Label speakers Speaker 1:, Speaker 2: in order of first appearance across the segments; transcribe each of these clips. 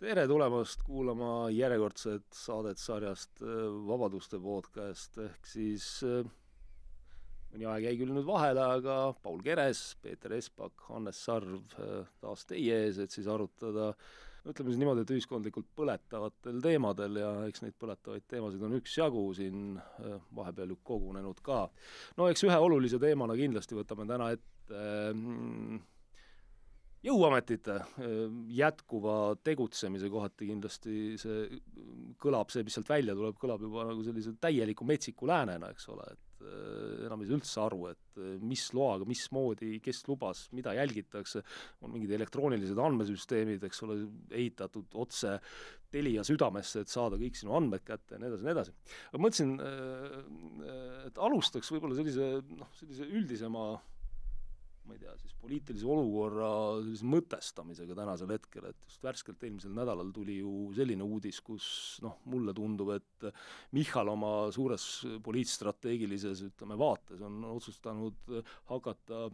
Speaker 1: Tere tulemast kuulama järjekordset saadet sarjast Vabaduste podcast, ehk siis mõni aeg jäi küll nüüd vahele, aga Paul Keres, Peeter Espak, Hannes Sarv taas teie ees, et siis arutada, ütleme siis niimoodi, et ühiskondlikult põletavatel teemadel, ja eks neid põletavaid teemasid on üksjagu siin vahepeal ju kogunenud ka. No eks ühe olulise teemana kindlasti võtame täna ette jõuametite jätkuva tegutsemise kohati kindlasti see kõlab, see mis sealt välja tuleb, kõlab juba nagu sellise täieliku metsiku läänena, eks ole, et enam ei saa üldse aru, et mis loaga, mismoodi, kes lubas, mida jälgitakse, on mingid elektroonilised andmesüsteemid, eks ole, ehitatud otse Telia südamesse, et saada kõik sinu andmed kätte ja nii edasi, nii edasi. Aga mõtlesin, et alustaks võib-olla sellise üldisema, ma ei tea, siis poliitilise olukorra sellise mõtestamisega tänasel hetkel, et just värskelt eelmisel nädalal tuli ju selline uudis, kus mulle tundub, et Michal oma suures poliitstrateegilises, ütleme, vaates on otsustanud hakata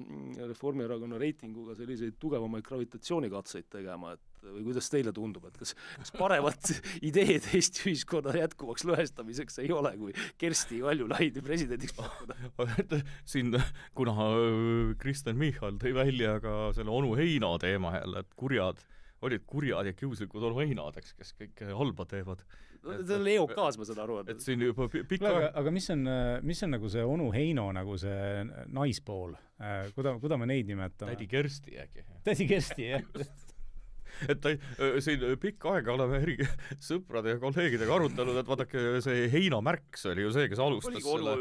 Speaker 1: Reformierakonna reitinguga selliseid tugevamaid gravitatsioonikatseid tegema, et või kuidas teile tundub, et kas paremat ideed Eesti ühiskonna jätkuvaks lõhestamiseks ei ole, kui Kersti Kaljulaidi presidendiks pakkuda?
Speaker 2: Siin, kuna Kristen Michal tõi välja ka selle onu Heino teema jälle, et olid kurjad ja kiuslikud onu Heinadeks, kes kõike halba teevad.
Speaker 1: See on EOK-s, ma saan aru.
Speaker 2: Et siin juba pikka...
Speaker 3: Aga mis on nagu see onu Heino, nagu see naispool? Kuda me neid nimetame?
Speaker 2: Tädi Kersti äkki.
Speaker 3: Tädi Kersti, jah.
Speaker 2: Et siin pikka aega oleme eri sõprade ja kolleegidega arutanud, et vaadake, see Heino Märks oli ju see, kes alustas selle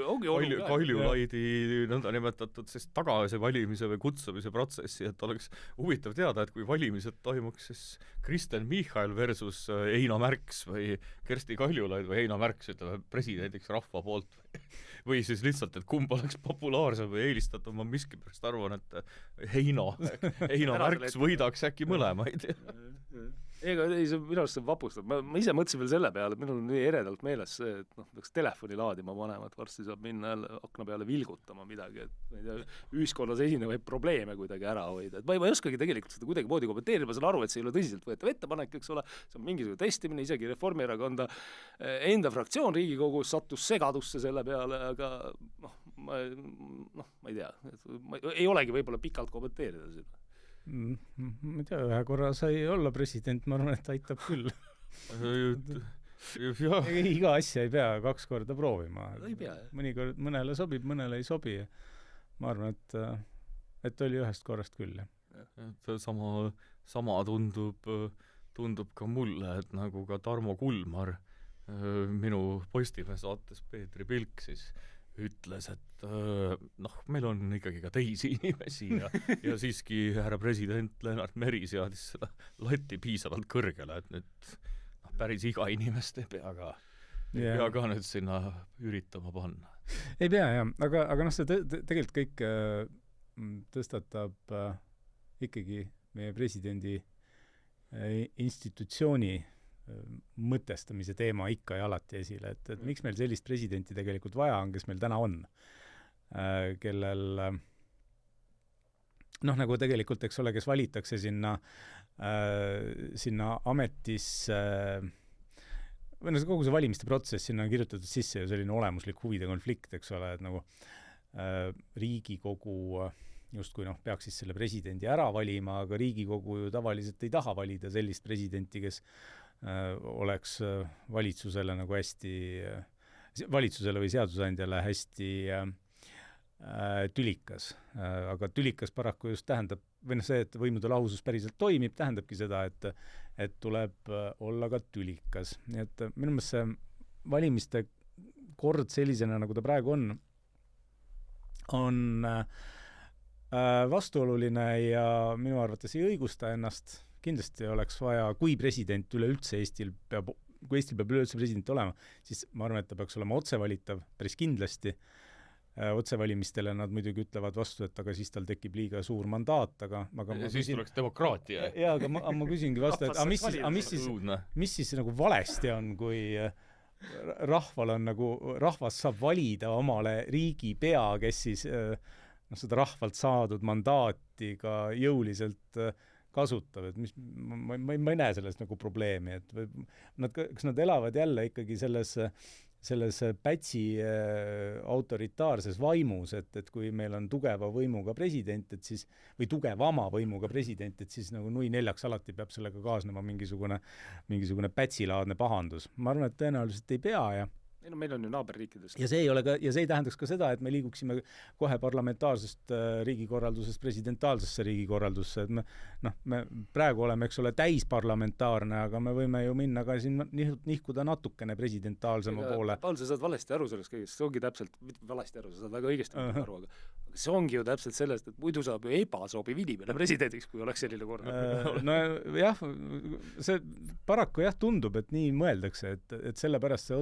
Speaker 2: Kaljulaidi nõnda nimetatud siis tagasi valimise või kutsumise protsessi, et oleks huvitav teada, et kui valimised toimuks siis Kristen Michal versus Heino Märks või Kersti Kaljulaid või Heino Märks, ütleme, presidendiks rahva poolt või siis lihtsalt, et kumb oleks populaarsem või eelistatum, ma miskipärast arvan, et Heino Märks võidaks äkki mõlemaid.
Speaker 1: Ega see minu arust see vapustab. Ma ise mõtlesin veel selle peale, et minul on nii eredalt meeles see, et peaks telefoni laadima panema, et varsti saab minna akna peale vilgutama midagi, et ma ei tea, ühiskonnas esinevaid probleeme kuidagi ära hoida. Et ma ei oskagi tegelikult seda kuidagi moodi kommenteerida, ma saan aru, et see ei ole tõsiselt võetav ettepanek, eks ole, see on mingisugune testimine, isegi Reformierakonda enda fraktsioon Riigikogus sattus segadusse selle peale, aga ma ei tea, ei olegi võib-olla pikalt kommenteerida seda.
Speaker 3: Ma ei tea, ühe korra sai olla president, ma arvan, et aitab küll. Iga asja ei pea 2 korda proovima. Mõnikord mõnele sobib, mõnele ei sobi. Ma arvan, et oli 1 korrast küll.
Speaker 2: Sama tundub ka mulle, et nagu ka Tarmo Kulmar minu Postimehe saates Peetri Pilk siis ütles, et meil on ikkagi ka teisi inimesi ja siiski härra president Lennart Meri seadis seda latti piisavalt kõrgele, et nüüd päris iga inimest ei pea ka nüüd sinna üritama panna.
Speaker 3: Ei pea, jah, aga see tegelikult kõik tõstatab ikkagi meie presidendi institutsiooni mõtestamise teema ikka ja alati esile, et miks meil sellist presidenti tegelikult vaja on, kes meil täna on, kellel nagu tegelikult, eks ole, kes valitakse sinna ametisse või kogu see valimiste protsess, sinna on kirjutatud sisse ju selline olemuslik huvide konflikt, eks ole, et nagu Riigikogu justkui peaks siis selle presidendi ära valima, aga Riigikogu ju tavaliselt ei taha valida sellist presidenti, kes oleks valitsusele nagu valitsusele või seadusandjale hästi tülikas. Aga tülikas paraku just tähendab, või see, et võimude lahusus päriselt toimib, tähendabki seda, et tuleb olla ka tülikas. Nii et minu meelest see valimiste kord sellisena, nagu ta praegu on vastuoluline ja minu arvates ei õigusta ennast. Kindlasti oleks vaja, kui president üleüldse kui Eestil peab üleüldse president olema, siis ma arvan, et ta peaks olema otsevalitav päris kindlasti. Otsevalimistele nad muidugi ütlevad vastu, et aga siis tal tekib liiga suur mandaat, aga
Speaker 2: ja siis tuleks demokraatia.
Speaker 3: Jaa, aga ma küsingi vastu, et mis siis nagu valesti on, kui rahvas saab valida omale riigipea, kes siis seda rahvalt saadud mandaati ka jõuliselt kasutab, et ma ei näe sellest nagu probleemi, et kas nad elavad jälle ikkagi selles Pätsi autoritaarses vaimus, et kui meil on tugeva võimuga president, et siis, või tugevama võimuga president, et siis nagu nui neljaks alati peab sellega kaasnema mingisugune Pätsi-laadne pahandus. Ma arvan, et tõenäoliselt ei pea ja
Speaker 1: meil on ju naaberriikides.
Speaker 3: Ja see ei tähendaks ka seda, et me liiguksime kohe parlamentaarsest riigikorraldusest presidentaalsesse riigikorraldusse, et me praegu oleme, eks ole, täisparlamentaarne, aga me võime ju minna ka siin nihkuda natukene presidentaalsema poole.
Speaker 1: Paul, sa saad valesti aru sellest kõigest, see ongi täpselt, valesti aru, sa saad väga õigesti aru, aga see ongi ju täpselt sellest, et muidu saab ju ebasobiv inimene presidendiks, kui oleks selline kord.
Speaker 3: No jah, see paraku jah tundub, et nii mõeldakse, et sellepärast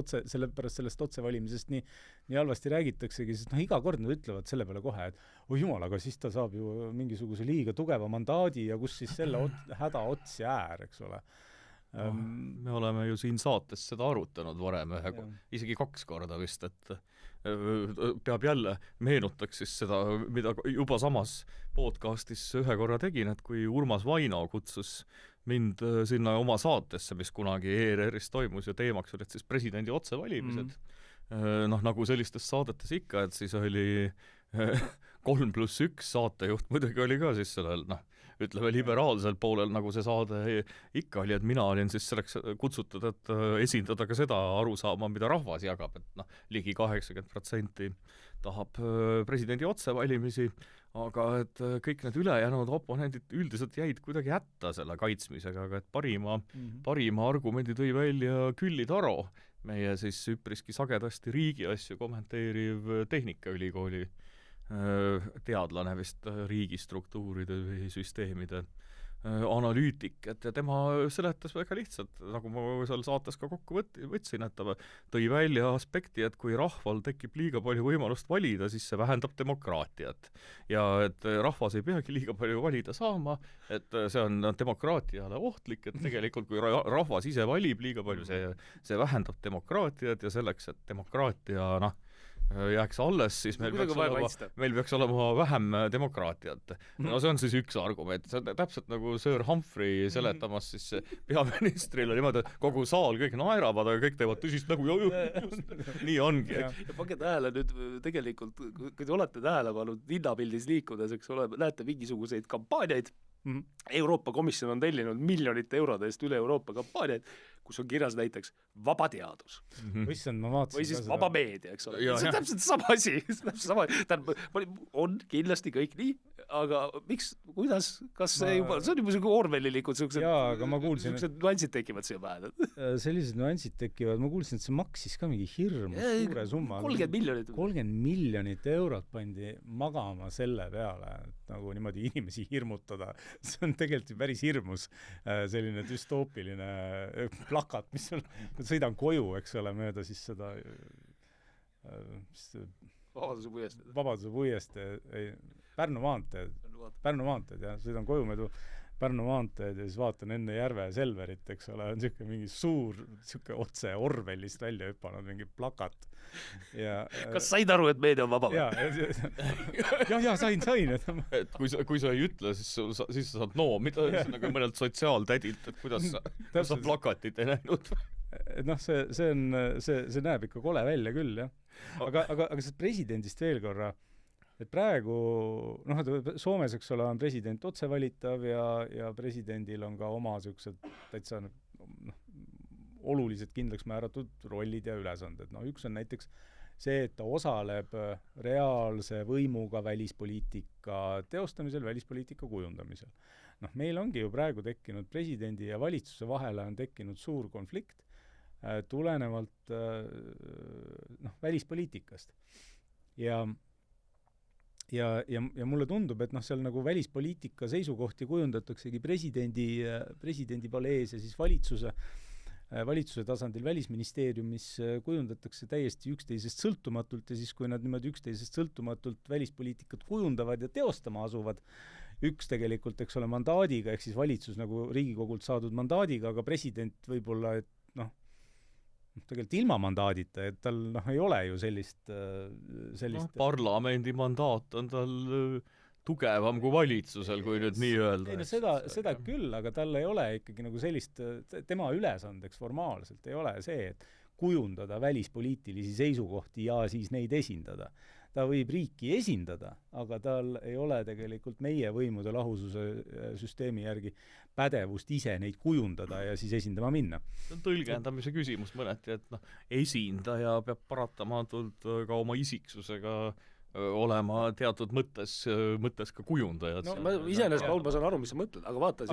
Speaker 3: sellest otsevalimisest nii halvasti räägitaksegi, sest iga kord nad ütlevad selle peale kohe, et jumal, aga siis ta saab ju mingisuguse liiga tugeva mandaadi ja kus siis selle häda ots ja äär, eks ole.
Speaker 2: Me oleme ju siin saates seda arutanud varem, isegi 2 korda vist, et peab jälle meenutaks siis seda, mida juba samas podcastis 1 korra tegin, et kui Urmas Vaino kutsus mind sinna oma saatesse, mis kunagi ERR-is toimus ja teemaks olid siis presidendi otsevalimised. Nagu sellistes saadetes ikka, et siis oli 3+1 saatejuht, muidugi oli ka siis sellel, ütleme liberaalsel poolel, nagu see saade ikka oli, et mina olin siis selleks kutsutud, et esindada ka seda arusaama, mida rahvas jagab, et ligi 80% tahab presidendi otsevalimisi, aga et kõik need ülejäänud oponendid üldiselt jäid kuidagi hätta selle kaitsmisega, aga et parima argumendi tõi välja Külli Taro, meie siis üpriski sagedasti riigiasju kommenteeriv Tehnikaülikooli teadlane vist riigistruktuuride või süsteemide analüütik, et tema seletas väga lihtsalt, nagu ma seal saates ka kokku võtsin, et ta tõi välja aspekti, et kui rahval tekib liiga palju võimalust valida, siis see vähendab demokraatiat. Ja et rahvas ei peagi liiga palju valida saama, et see on demokraatiale ohtlik, et tegelikult kui rahvas ise valib liiga palju, see vähendab demokraatiat ja selleks, et demokraatia jääks alles, siis meil peaks olema vähem demokraatiat. No see on siis üks argument. See on täpselt nagu Sir Humphrey seletamas siis peaministrile niimoodi, et kogu saal kõik naeravad, aga kõik teevad tõsist nagu nii ongi.
Speaker 1: Ja pange tähele nüüd tegelikult, kui te olete tähele pannud linnapildis liikudes, eks ole, näete mingisuguseid kampaaniaid. Euroopa Komisjon on tellinud miljonite eurode eest üle Euroopa kampaaniaid, kus on kirjas näiteks vaba teadus.
Speaker 3: Või
Speaker 1: siis vaba meedia, eks ole. See on täpselt sama asi. On kindlasti kõik nii, aga miks, kuidas, kas see on juba selline orwellilikud sellised nüansid tekivad siia pähe?
Speaker 3: Sellised nüansid tekivad, ma kuulsin, et see maksis ka mingi hirmus suure summa.
Speaker 1: 30
Speaker 3: miljonit eurot pandi magama selle peale, et nagu niimoodi inimesi hirmutada. See on tegelikult päris hirmus selline düstoopiline plakat, mis sõidan koju, eks ole, mööda siis seda Vabaduse puiest Pärnu maanteed ja sõidan koju mööda Pärnu maanteed ja siis vaatan enne Järve Selverit, eks ole, on siuke mingi suur siuke otse Orwellist välja hüpanud mingi plakat.
Speaker 1: Kas said aru, et meedia on vaba?
Speaker 3: Ja sain.
Speaker 2: Et kui sa ei ütle, siis sa saad mida nagu mõnelt sotsiaaltädilt, et kuidas sa plakatit ei näinud.
Speaker 3: See näeb ikka kole välja küll, jah. Aga see presidendist veel korra, et praegu, Soomes, eks ole, on president otsevalitav ja presidendil on ka oma siuksed täitsa olulised kindlaks määratud rollid ja ülesanded. Üks on näiteks see, et ta osaleb reaalse võimuga välispoliitika teostamisel, välispoliitika kujundamisel. Meil ongi ju praegu tekkinud presidendi ja valitsuse vahele on tekkinud suur konflikt tulenevalt välispoliitikast. Ja mulle tundub, et seal nagu välispoliitika seisukohti kujundataksegi presidendi palees ja siis valitsuse tasandil välisministeeriumis kujundatakse täiesti üksteisest sõltumatult ja siis, kui nad niimoodi üksteisest sõltumatult välispoliitikat kujundavad ja teostama asuvad, üks tegelikult, eks ole, mandaadiga, ehk siis valitsus nagu Riigikogult saadud mandaadiga, aga president võib-olla, et tegelikult ilma mandaadita, et tal ei ole ju sellist
Speaker 2: parlamendi mandaat on tal tugevam kui valitsusel, kui nüüd nii öelda.
Speaker 3: Ei, no seda küll, aga tal ei ole ikkagi nagu sellist, tema ülesandeks formaalselt ei ole see, et kujundada välispoliitilisi seisukohti ja siis neid esindada. Ta võib riiki esindada, aga tal ei ole tegelikult meie võimude lahususe süsteemi järgi pädevust ise neid kujundada ja siis esindama minna.
Speaker 2: See on tõlgendamise küsimus mõneti, et esindaja peab paratamatult ka oma isiksusega olema teatud mõttes ka kujundajad.
Speaker 1: No iseenesest, Paul, ma saan aru, mis sa mõtled, aga vaata,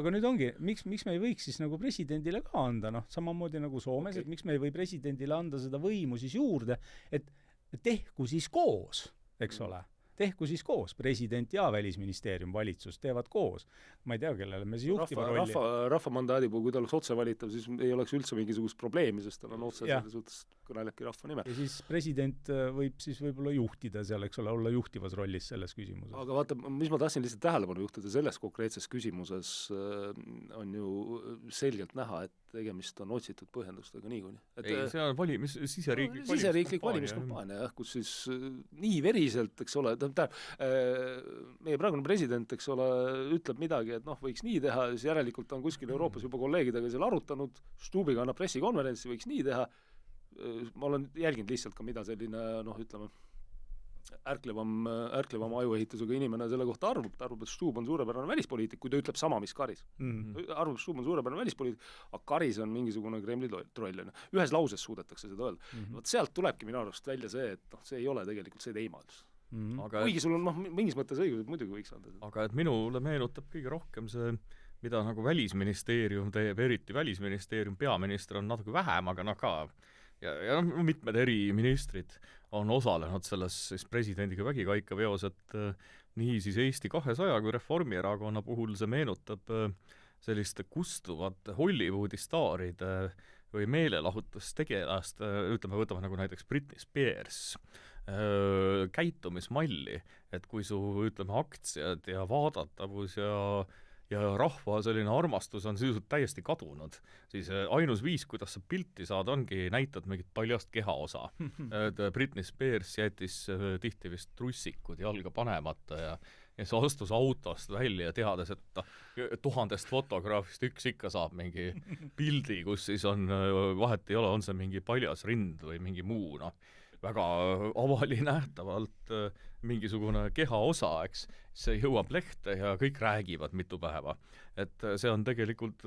Speaker 3: aga nüüd ongi, miks me ei võiks siis nagu presidendile ka anda, samamoodi nagu Soomes, et miks me ei või presidendile anda seda võimu siis juurde, et tehku siis koos, eks ole. Tehku siis koos, president ja välisministeerium, valitsus teevad koos. Ma ei tea, kellele me siis juhtiva rolli.
Speaker 1: Rahva mandaadi puhul, kui ta oleks otse valitav, siis ei oleks üldse mingisugust probleemi, sest tal on otse selles suhtes kõnelebki rahva nimel.
Speaker 3: Ja siis president võib siis võib-olla juhtida seal, eks ole, olla juhtivas rollis selles küsimuses.
Speaker 1: Aga vaata, mis ma tahtsin lihtsalt tähelepanu juhtida, selles konkreetses küsimuses on ju selgelt näha, et tegemist on otsitud põhjendustega niikuni.
Speaker 2: Ei, see on
Speaker 1: siseriiklik valimiskampaania, kus siis nii veriselt, eks ole, meie praegune president, eks ole, ütleb midagi, et võiks nii teha, siis järelikult on kuskil Euroopas juba kolleegidega seal arutanud, Stubiga annab pressikonverentsi, võiks nii teha. Ma olen jälginud lihtsalt ka, mida selline, ütleme, ärklevam ajuehitusega inimene selle kohta arvab, et Stub on suurepärane välispoliitik, kui ta ütleb sama, mis Karis. Arvab, Stub on suurepärane välispoliitik, aga Karis on mingisugune Kremli troll. Ühes lauses suudetakse seda öelda. Vaat sealt tulebki minu arust välja see, et see ei ole tegelikult see teemadus. Kuigi sul on mingis mõttes õigus, et muidugi võiks anda.
Speaker 2: Aga et minule meenutab kõige rohkem see, mida nagu välisministeerium teeb, eriti välisministeerium, peaminister on natuke vähem, aga ka ja mitmed eri ministrid on osalenud selles siis presidendiga vägikaikaveos, et nii siis Eesti 200 kui Reformierakonna puhul see meenutab selliste kustuvate Hollywoodi staaride või meelelahutustegelast, võtame nagu näiteks Britney Spears käitumismalli, et kui su, aktsiad ja vaadatavus ja rahva selline armastus on sisuliselt täiesti kadunud, siis ainus viis, kuidas sa pilti saad, ongi näitad mingit paljast kehaosa. Britney Spears jättis tihti vist trussikud jalga panemata ja see astus autost välja teades, et 1000 fotograafist üks ikka saab mingi pildi, kus siis on, vahet ei ole, on see mingi paljas rind või mingi muu, väga avali nähtavalt mingisugune kehaosa, eks, see jõuab lehte ja kõik räägivad mitu päeva. Et see on tegelikult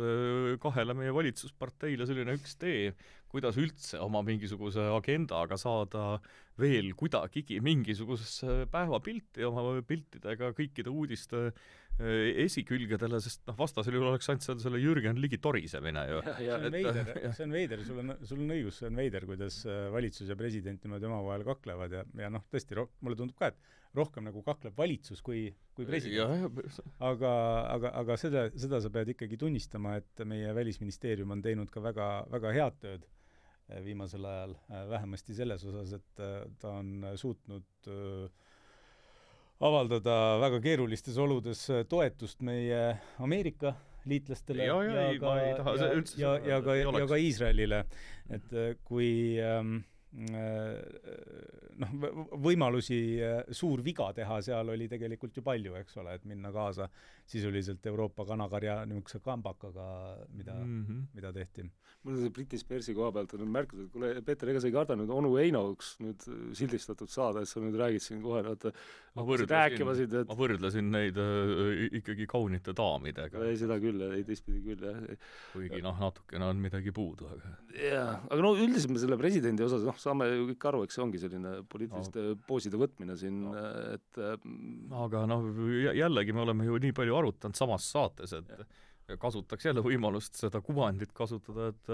Speaker 2: kahele meie valitsusparteile selline üks tee, kuidas üldse oma mingisuguse agendaga saada veel kuidagigi mingisugusesse päevapilti oma piltidega kõikide uudiste esikülgedele, sest vastasel juhul oleks ainult selle Jürgen Ligi torisemine ju.
Speaker 3: See on veider, sul on õigus, see on veider, kuidas valitsus ja president niimoodi omavahel kaklevad ja tõesti, mulle tundub ka, et rohkem nagu kakleb valitsus kui president. Aga seda sa pead ikkagi tunnistama, et meie välisministeerium on teinud ka väga, väga head tööd viimasel ajal, vähemasti selles osas, et ta on suutnud avaldada väga keerulistes oludes toetust meie Ameerika liitlastele ja ka Iisraelile. Et kui võimalusi suur viga teha seal oli tegelikult ju palju, eks ole, et minna kaasa sisuliselt Euroopa kanakarja niisuguse kambakaga, mida tehti.
Speaker 1: Mul on see Britney Spearsi koha pealt on märkus, et kuule, Peeter, ega sa ei karda nüüd onu Einoks nüüd sildistatud saada, et sa nüüd räägid siin kohe,
Speaker 2: ma võrdlesin neid ikkagi kaunite daamidega.
Speaker 1: Ei, seda küll, ei teistpidi küll, jah.
Speaker 2: Kuigi natukene on midagi puudu.
Speaker 1: Aga üldiselt me selle presidendi osas, saame ju kõik aru, eks see ongi selline poliitiliste pooside võtmine siin, et
Speaker 2: aga jällegi me oleme ju nii palju arutanud samas saates, et kasutaks jälle võimalust seda kuvandit kasutada, et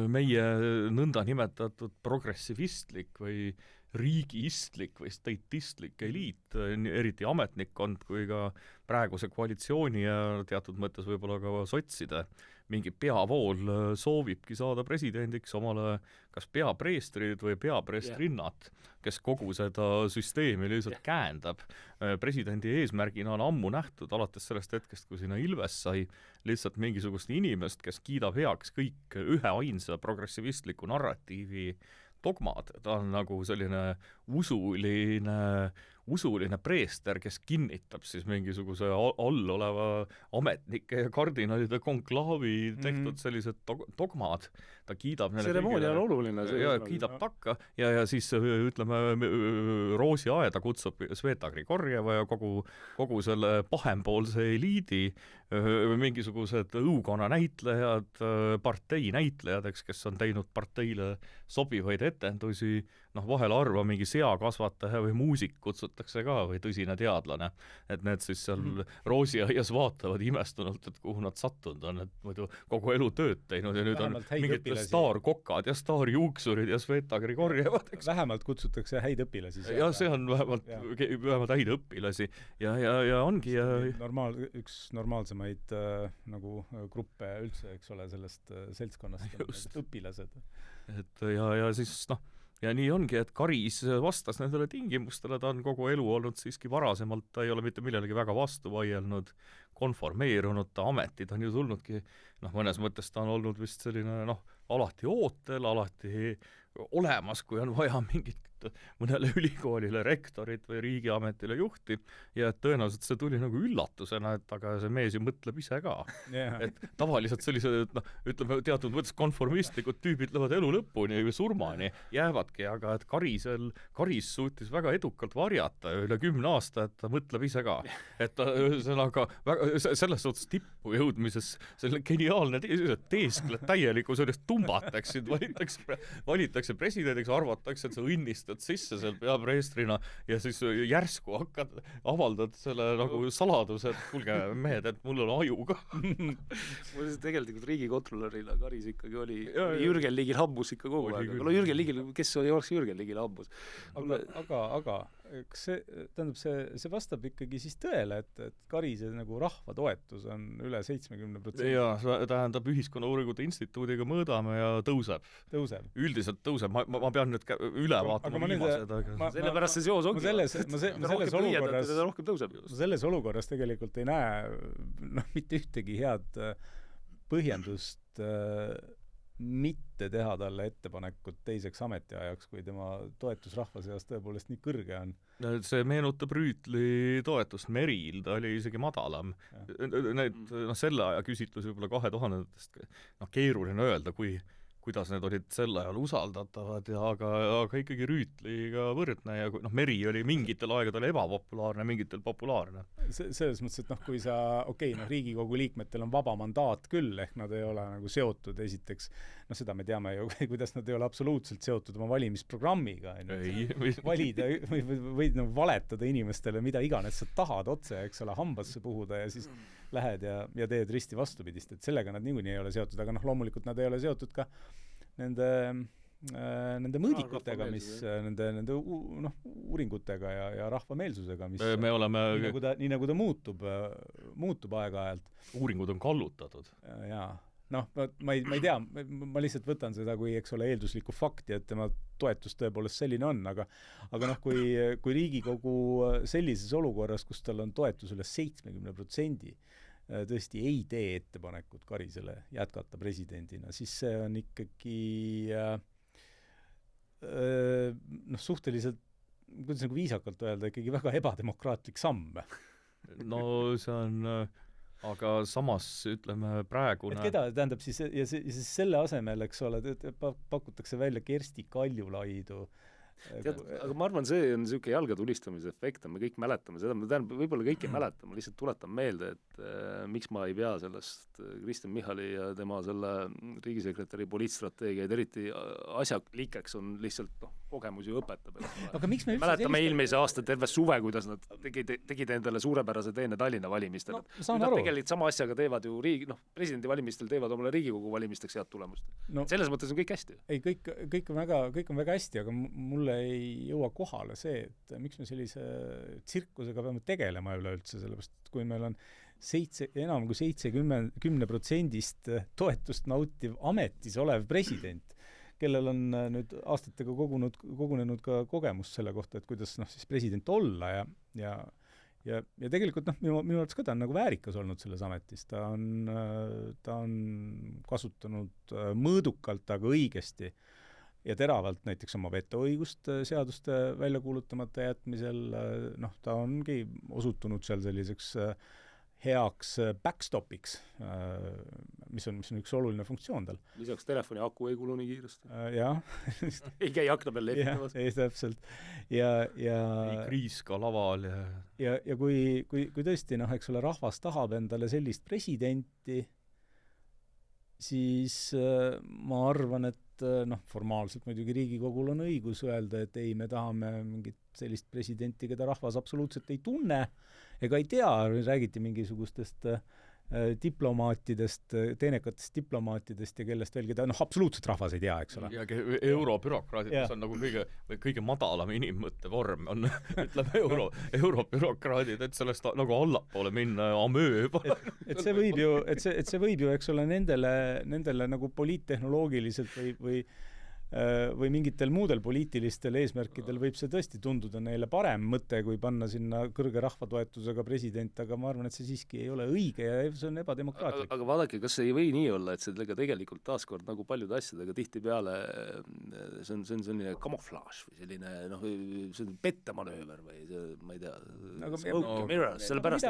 Speaker 2: meie nõnda nimetatud progressivistlik või riigiistlik või statistlik eliit, eriti ametnikkond kui ka praeguse koalitsiooni ja teatud mõttes võib-olla ka sotside mingi peavool soovibki saada presidendiks omale kas peapreestrid või peapreestrinnad, kes kogu seda süsteemi lihtsalt käändab. Presidendi eesmärgina on ammu nähtud alates sellest hetkest, kui sinna Ilves sai lihtsalt mingisugust inimest, kes kiidab heaks kõik ühe ainsa progressivistliku narratiivi dogmad. Ta on nagu selline usuline preester, kes kinnitab siis mingisuguse all oleva ametnike ja kardinalide konklaavi tehtud sellised dogmad, ta kiidab
Speaker 1: tseremoonia on oluline
Speaker 2: ja kiidab takka ja siis ütleme Roosi aeda kutsub Sveta Grigorjeva ja kogu selle pahempoolse eliidi mingisugused õukonna näitlejad, partei näitlejad, eks, kes on teinud parteile sobivaid etendusi, vahel harva mingi seakasvataja või muusik kutsutakse ka või tõsine teadlane, et need siis seal Roosiaias vaatavad imestunult, et kuhu nad sattunud on, et muidu kogu elu tööd teinud ja nüüd vähemalt on mingid staarkokad ja staarjuuksurid ja Sveta Grigorjevad, eks.
Speaker 3: Vähemalt kutsutakse häid õpilasi.
Speaker 2: Ja see on vähemalt häid õpilasi ja ongi
Speaker 3: üks normaalsemaid nagu gruppe üldse, eks ole, sellest seltskonnast, õpilased.
Speaker 2: Et ja siis ja nii ongi, et Karis vastas nendele tingimustele, ta on kogu elu olnud siiski varasemalt, ta ei ole mitte millelegi väga vastu vaielnud, konformeerunud, ta ametid on ju tulnudki, mõnes mõttes ta on olnud vist selline, alati ootel, alati olemas, kui on vaja mingit mõnele ülikoolile rektorit või riigiametile juhti ja et tõenäoliselt see tuli nagu üllatusena, et aga see mees ju mõtleb ise ka. Et tavaliselt sellised, ütleme teatud mõttes konformistlikud tüübid lähevad elu lõpuni või surmani, jäävadki, aga et Karis suutis väga edukalt varjata üle 10 aasta, et ta mõtleb ise ka. Et ta ühesõnaga selles suhtes tippu jõudmises selle geniaalne teeskled täieliku sellest tumbateks, valitakse presidendiks, arvatakse, et sa õnnistad sisse seal peapreestrina ja siis järsku avaldad selle nagu saladuse, et kuulge mehed, et mul on aju ka.
Speaker 1: Tegelikult riigikontrolörina Karis ikkagi oli Jürgen Ligil hambus ikka kogu aeg. Jürgen Ligil, kes ei oleks Jürgen Ligil hambus?
Speaker 3: Aga kas see vastab ikkagi siis tõele, et Karise nagu rahva toetus on üle 70%?
Speaker 2: Jaa, tähendab Ühiskonnauuringute Instituudiga mõõdame ja tõuseb. Üldiselt tõuseb, ma pean nüüd üle vaatama viimased, aga
Speaker 1: sellepärast see seos ongi.
Speaker 3: Selles olukorras tegelikult ei näe mitte ühtegi head põhjendust mitte teha talle ettepanekut teiseks ametiajaks, kui tema toetus rahva seas tõepoolest nii kõrge on.
Speaker 2: See meenutab Rüütli toetust Meril, ta oli isegi madalam. Selle aja küsitlus võib-olla 2000-ndest, keeruline öelda, kuidas need olid sel ajal usaldatavad aga ikkagi Rüütliga võrdne ja Meri oli mingitel aegadel ebapopulaarne, mingitel populaarne.
Speaker 3: Selles mõttes, et kui sa, Riigikogu liikmetel on vaba mandaat küll, ehk nad ei ole nagu seotud esiteks, seda me teame ju, kuidas nad ei ole absoluutselt seotud oma valimisprogrammiga. Valida võid valetada inimestele, mida iganes sa tahad otse, eks ole, hambasse puhuda ja siis lähed ja teed risti vastupidist, et sellega nad niikuinii ei ole seotud, aga loomulikult nad ei ole seotud ka nende mõõdikutega, mis nende uuringutega ja rahvameelsusega, mis
Speaker 2: me oleme
Speaker 3: nii nagu ta muutub aeg-ajalt.
Speaker 2: Uuringud on kallutatud.
Speaker 3: Jaa. Ma ei tea, ma lihtsalt võtan seda kui, eks ole, eelduslikku fakti, et tema toetus tõepoolest selline on, aga kui Riigikogu sellises olukorras, kus tal on toetus üle 70%, tõesti ei tee ettepanekut Karisele jätkata presidendina, siis see on ikkagi suhteliselt, kuidas nagu viisakalt öelda, ikkagi väga ebademokraatlik samm.
Speaker 2: See on aga samas, ütleme, praegune...
Speaker 3: Et keda, tähendab siis, ja siis selle asemel, eks ole, pakutakse välja Kersti Kaljulaidu.
Speaker 1: Aga ma arvan, see on niisugune jalgatulistamise efekt, me kõik mäletame seda, võib-olla kõik ei mäleta, ma lihtsalt tuletan meelde, et miks ma ei pea sellest Kristen Michali ja tema selle riigisekretäri poliitstrateegiaid eriti asjalikeks on lihtsalt kogemus ju õpetab.
Speaker 3: Aga miks me
Speaker 1: mäletame eelmise aasta terve suve, kuidas nad tegid endale suurepärase teene Tallinna valimistel. Nad tegelikult sama asjaga teevad ju presidendi valimistel teevad omale Riigikogu valimisteks head tulemust. Selles mõttes on kõik hästi.
Speaker 3: Ei, kõik on väga hästi, aga mulle ei jõua kohale see, et miks me sellise tsirkusega peame tegelema üleüldse, sellepärast, et kui meil on enam kui 70% toetust nautiv ametis olev president, kellel on nüüd aastatega kogunenud ka kogemus selle kohta, et kuidas siis president olla ja tegelikult minu arvates ka ta on nagu väärikas olnud selles ametis, ta on kasutanud mõõdukalt, aga õigesti ja teravalt näiteks oma vetoõigust seaduste välja kuulutamata jätmisel, noh, ta ongi osutunud seal selliseks heaks backstopiks, mis on üks oluline funktsioon tal.
Speaker 1: Lisaks telefoni aku ei kulu nii kiiresti.
Speaker 3: Jah.
Speaker 1: ei käi akna peal lehvitamas.
Speaker 3: Ei, täpselt. Ei
Speaker 2: kriis ka laval
Speaker 3: ja kui tõesti, noh, eks ole, rahvas tahab endale sellist presidenti, siis ma arvan, et noh, formaalselt muidugi Riigikogul on õigus öelda, et ei, me tahame mingit sellist presidenti, keda rahvas absoluutselt ei tunne ega ei tea, räägiti mingisugustest diplomaatidest, teenekatest diplomaatidest ja kellest veel, keda absoluutselt rahvas ei tea, eks ole.
Speaker 2: Ja eurobürokraadid, mis on nagu kõige madalam inimmõtte vorm, on ütleme eurobürokraadid, et sellest nagu allapoole minna amööba.
Speaker 3: Et see võib ju, eks ole, nendele nagu poliittehnoloogiliselt või mingitel muudel poliitilistel eesmärkidel võib see tõesti tunduda neile parem mõte, kui panna sinna kõrge rahvatoetusega president, aga ma arvan, et see siiski ei ole õige ja see on ebademokraatlik.
Speaker 1: Aga vaadake, kas see ei või nii olla, et sellega tegelikult taaskord nagu paljude asjadega tihtipeale see on selline camouflage või selline, noh, see on pettemanööver või see, ma ei tea, smoke and mirrors, sellepärast,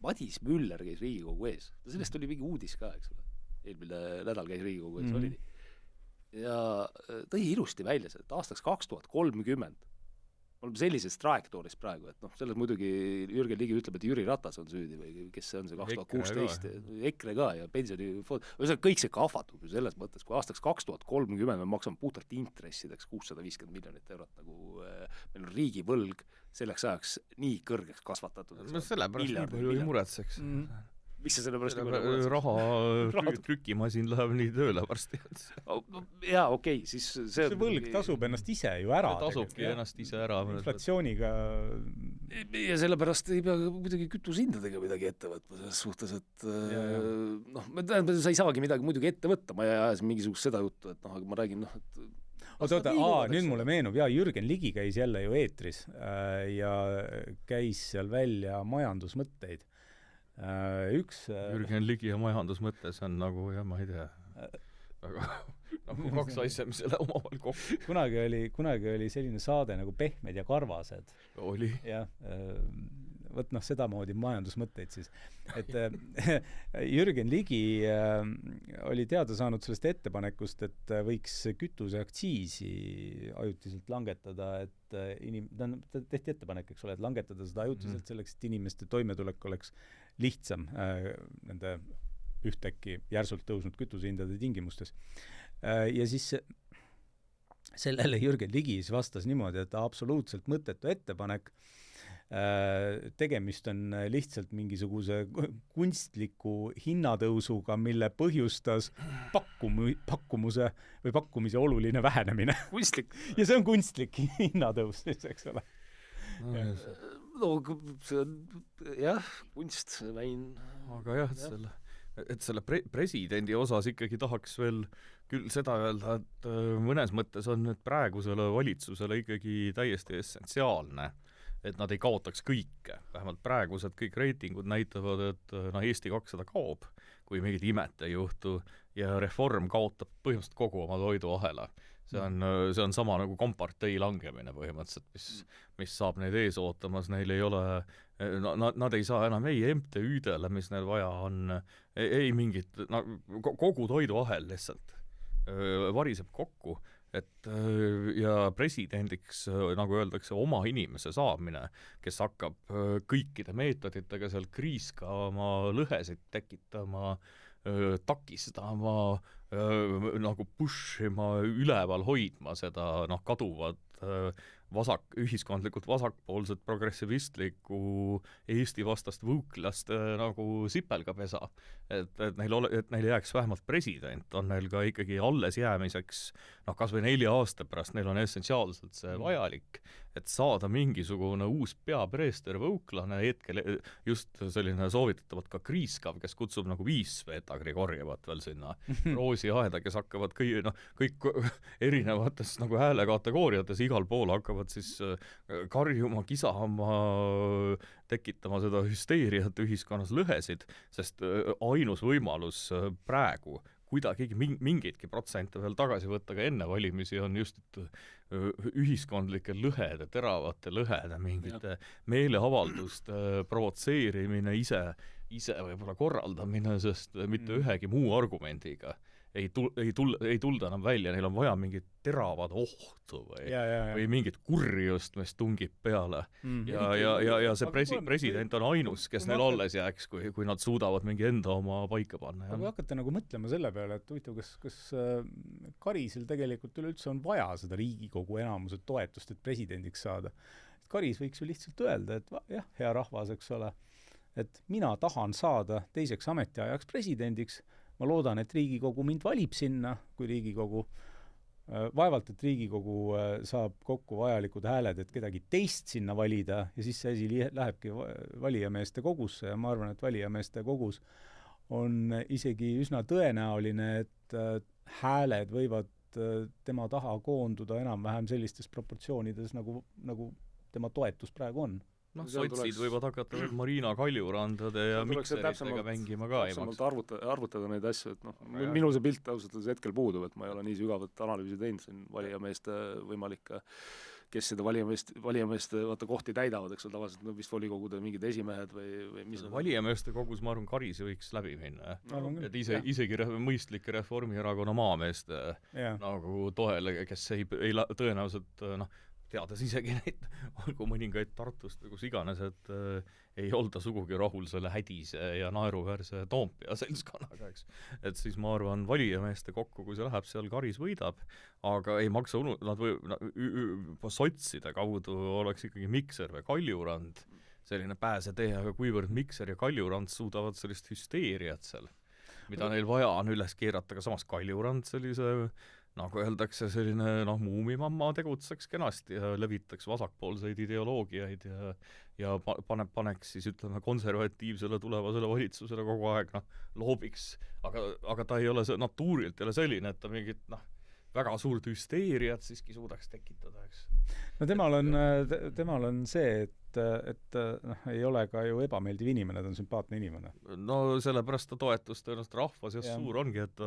Speaker 1: Madis Müller käis Riigikogu ees. Sellest oli mingi uudis ka, eks ole. Eelmine nädal käis Riigikogu ees, oli nii. Ja tõi ilusti välja see, et aastaks 2030 oleme sellises trajektooris praegu, et noh, selles muidugi Jürgen Ligi ütleb, et Jüri Ratas on süüdi või kes see on see 2016, EKRE ka ja pensionifond, kõik see kahvatub ju selles mõttes, kui aastaks 2030 me maksame puhtalt intressideks 650 miljonit eurot, nagu meil on riigivõlg selleks ajaks nii kõrgeks kasvatatud.
Speaker 2: Sellepärast nii palju ei muretseks.
Speaker 1: Mis see sellepärast
Speaker 2: raha trükimasin läheb nii tööle varsti.
Speaker 1: Jaa, okei, siis
Speaker 3: see võlg tasub ennast ise ju ära.
Speaker 2: Tasubki ennast ise ära.
Speaker 3: Inflatsiooniga.
Speaker 1: Ja sellepärast ei pea muidugi kütusehindadega midagi ette võtma selles suhtes, et noh, sa ei saagi midagi muidugi ette võtta, ma ei ajas mingisugust seda juttu, et noh, aga ma räägin, noh, et
Speaker 3: nüüd mulle meenub, Jürgen Ligi käis jälle ju eetris ja käis seal välja majandusmõtteid.
Speaker 2: Jürgen Ligi ja majandusmõttes on nagu, ma ei tea, nagu kaks asja, mis selle omavahel kokku.
Speaker 3: Kunagi oli selline saade nagu Pehmed ja karvased.
Speaker 2: Oli.
Speaker 3: Jah, võt noh, sedamoodi majandusmõtteid siis. Et Jürgen Ligi oli teada saanud sellest ettepanekust, et võiks kütuseaktsiisi ajutiselt langetada, et tehti ettepanek, eks ole, et langetada seda ajutiselt selleks, et inimeste toimetulek oleks lihtsam nende ühtäkki järsult tõusnud kütusehindade tingimustes. Ja siis sellele Jürgen Ligi vastas niimoodi, et absoluutselt mõttetu ettepanek, tegemist on lihtsalt mingisuguse kunstliku hinnatõusuga, mille põhjustas pakkumise oluline vähenemine.
Speaker 1: Kunstlik.
Speaker 3: Ja see on kunstlik hinnatõus, eks ole.
Speaker 1: No see on, jah, kunst, väin.
Speaker 2: Aga jah, et selle presidendi osas ikkagi tahaks veel küll seda öelda, et mõnes mõttes on nüüd praegusele valitsusele ikkagi täiesti essentsiaalne, et nad ei kaotaks kõike. Vähemalt praegused kõik reitingud näitavad, et Eesti 200 kaob, kui mingid imet ei juhtu, ja reform kaotab põhimõtteliselt kogu oma toiduahela. See on sama nagu kompartei langemine põhimõtteliselt, mis saab neid ees ootamas, neil ei ole, nad ei saa enam ei MTÜ-dele, mis neil vaja on, ei mingit, kogu toiduahel lihtsalt variseb kokku, et ja presidendiks, nagu öeldakse, oma inimese saamine, kes hakkab kõikide meetoditega seal kriiskama, lõhesid tekitama, takistama, nagu pushima, üleval hoidma seda kaduvat ühiskondlikult vasakpoolset progressivistlikku Eesti vastast võuklast nagu sipelgapesa, et neil jääks vähemalt president, on neil ka ikkagi alles jäämiseks, kas või 4 aasta pärast neil on essentsiaalselt see vajalik, et saada mingisugune uus peapreester võuklane, hetkel just selline soovitatavalt ka kriiskav, kes kutsub nagu 5 Sveta Grigorjevat veel sinna roosiaeda, kes hakkavad kõik erinevates nagu häälekategooriates igal pool hakkavad siis karjuma, kisama, tekitama seda hüsteeriat ühiskonnas, lõhesid, sest ainus võimalus praegu, kuidagi mingeidki protsente veel tagasi võtta ka enne valimisi, on just ühiskondlike lõhede, teravate lõhede, mingite meeleavalduste provotseerimine, ise võib-olla korraldamine, sest mitte ühegi muu argumendiga ei tulda enam välja, neil on vaja mingit teravat ohtu või mingit kurjust, mis tungib peale. Ja see president on ainus, kes neil alles jääks, kui nad suudavad mingi enda oma paika panna.
Speaker 3: Aga hakata nagu mõtlema selle peale, et huvitav, kas Karisel tegelikult üleüldse on vaja seda Riigikogu enamuse toetust, et presidendiks saada. Karis võiks ju lihtsalt öelda, et jah, hea rahvas, eks ole, et mina tahan saada teiseks ametiajaks presidendiks, ma loodan, et Riigikogu mind valib sinna, kui Riigikogu, vaevalt, et Riigikogu saab kokku vajalikud hääled, et kedagi teist sinna valida ja siis see asi lähebki valijameeste kogusse ja ma arvan, et valijameeste kogus on isegi üsna tõenäoline, et hääled võivad tema taha koonduda enam-vähem sellistes proportsioonides, nagu tema toetus praegu on.
Speaker 2: Sotsid võivad hakata Marina Kaljurandade ja mikseritega mängima ka.
Speaker 1: Arvutada neid asju, et minul see pilt ausalt hetkel puudub, et ma ei ole nii sügavat analüüsi teinud siin valijameeste võimalike, kes seda valijameeste kohti täidavad, eks ole, tavaliselt vist volikogude mingid esimehed või mis
Speaker 2: valijameeste kogus, ma arvan, Karis võiks läbi minna. Et isegi mõistlike Reformierakonna maameeste nagu toele, kes ei tõenäoliselt, teades isegi neid, olgu mõningaid Tartust või kus iganes, et ei olda sugugi rahul selle hädise ja naeruväärse Toompea seltskonnaga, eks. Et siis ma arvan, valijameeste kokku, kui see läheb, seal Karis võidab, aga ei maksa sotside kaudu oleks ikkagi Mikser või Kaljurand selline pääsetee, aga kuivõrd Mikser ja Kaljurand suudavad sellist hüsteeriat seal, mida neil vaja on üles keerata, aga samas Kaljurand sellise nagu öeldakse, selline muumimamma tegutseks kenasti ja levitaks vasakpoolseid ideoloogiaid ja paneks siis, ütleme, konservatiivsele tulevasele valitsusele kogu aeg loobiks, aga ta ei ole natuurilt ei ole selline, et ta mingit väga suurt hüsteeriat siiski suudaks tekitada, eks.
Speaker 3: No temal on see, et ei ole ka ju ebameeldiv inimene, ta on sümpaatne inimene.
Speaker 2: No sellepärast ta toetus tõenäoliselt rahvas ja suur ongi, et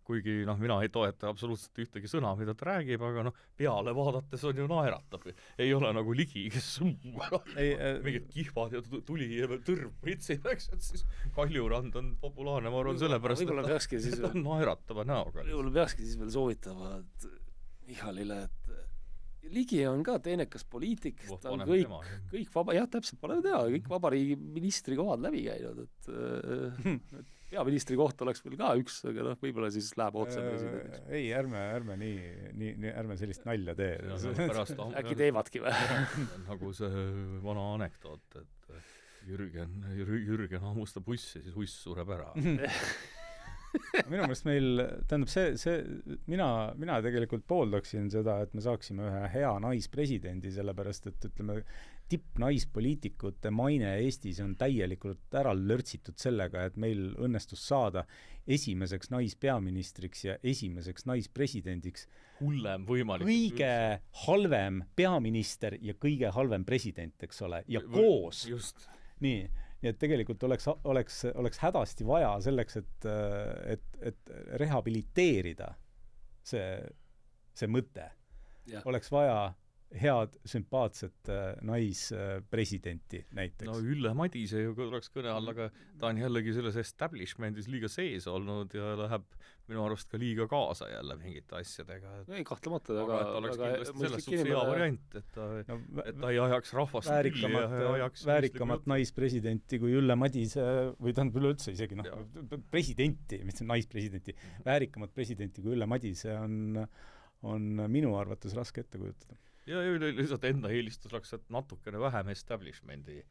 Speaker 2: kuigi mina ei toeta absoluutselt ühtegi sõna, mida ta räägib, aga peale vaadates on ju naeratab. Ei ole nagu Ligi, kes mingid kihvad ja tuli ja tõrv pritsid, eks, et siis Kaljurand on populaarne, ma arvan, sellepärast, et ta on naeratava näoga.
Speaker 1: Võib-olla peakski siis veel soovitama Michalile, et Ligi on ka teenekas poliitik, ta on kõik täpselt, pole teha, kõik vabariigi ministri kohad läbi käinud, et peaministri koht oleks veel ka üks, aga võib-olla siis läheb otse presidendiks.
Speaker 3: Ei, ärme sellist nalja tee.
Speaker 1: Äkki teevadki või?
Speaker 3: Nagu
Speaker 2: see vana anekdoot, et Jürgen hammustab bussi, siis uss sureb ära.
Speaker 3: Minu meelest mina tegelikult pooldaksin seda, et me saaksime ühe hea naispresidendi, sellepärast et ütleme, tippnaispoliitikute maine Eestis on täielikult ära lörtsitud sellega, et meil õnnestus saada esimeseks naispeaministriks ja esimeseks naispresidendiks
Speaker 2: hullem võimalik.
Speaker 3: Kõige halvem peaminister ja kõige halvem president, eks ole, ja koos.
Speaker 2: Just.
Speaker 3: Nii et tegelikult oleks hädasti vaja selleks, et rehabiliteerida see mõte. Oleks vaja head, sümpaatset naispresidenti näiteks.
Speaker 2: No Ülle Madise ju oleks kõne all, aga ta on jällegi selles establishmentis liiga sees olnud ja läheb minu arust ka liiga kaasa jälle mingite asjadega.
Speaker 1: Ei, kahtlemata,
Speaker 2: aga oleks kindlasti selles suhtes hea variant, et ta ei ajaks rahvast
Speaker 3: väärikamat naispresidenti kui Ülle Madise või tähendab üleüldse isegi presidenti, mitte naispresidenti, väärikamat presidenti kui Ülle Madise on minu arvates raske ette kujutada.
Speaker 2: Ja lihtsalt enda eelistus oleks, et natukene vähem establishmendi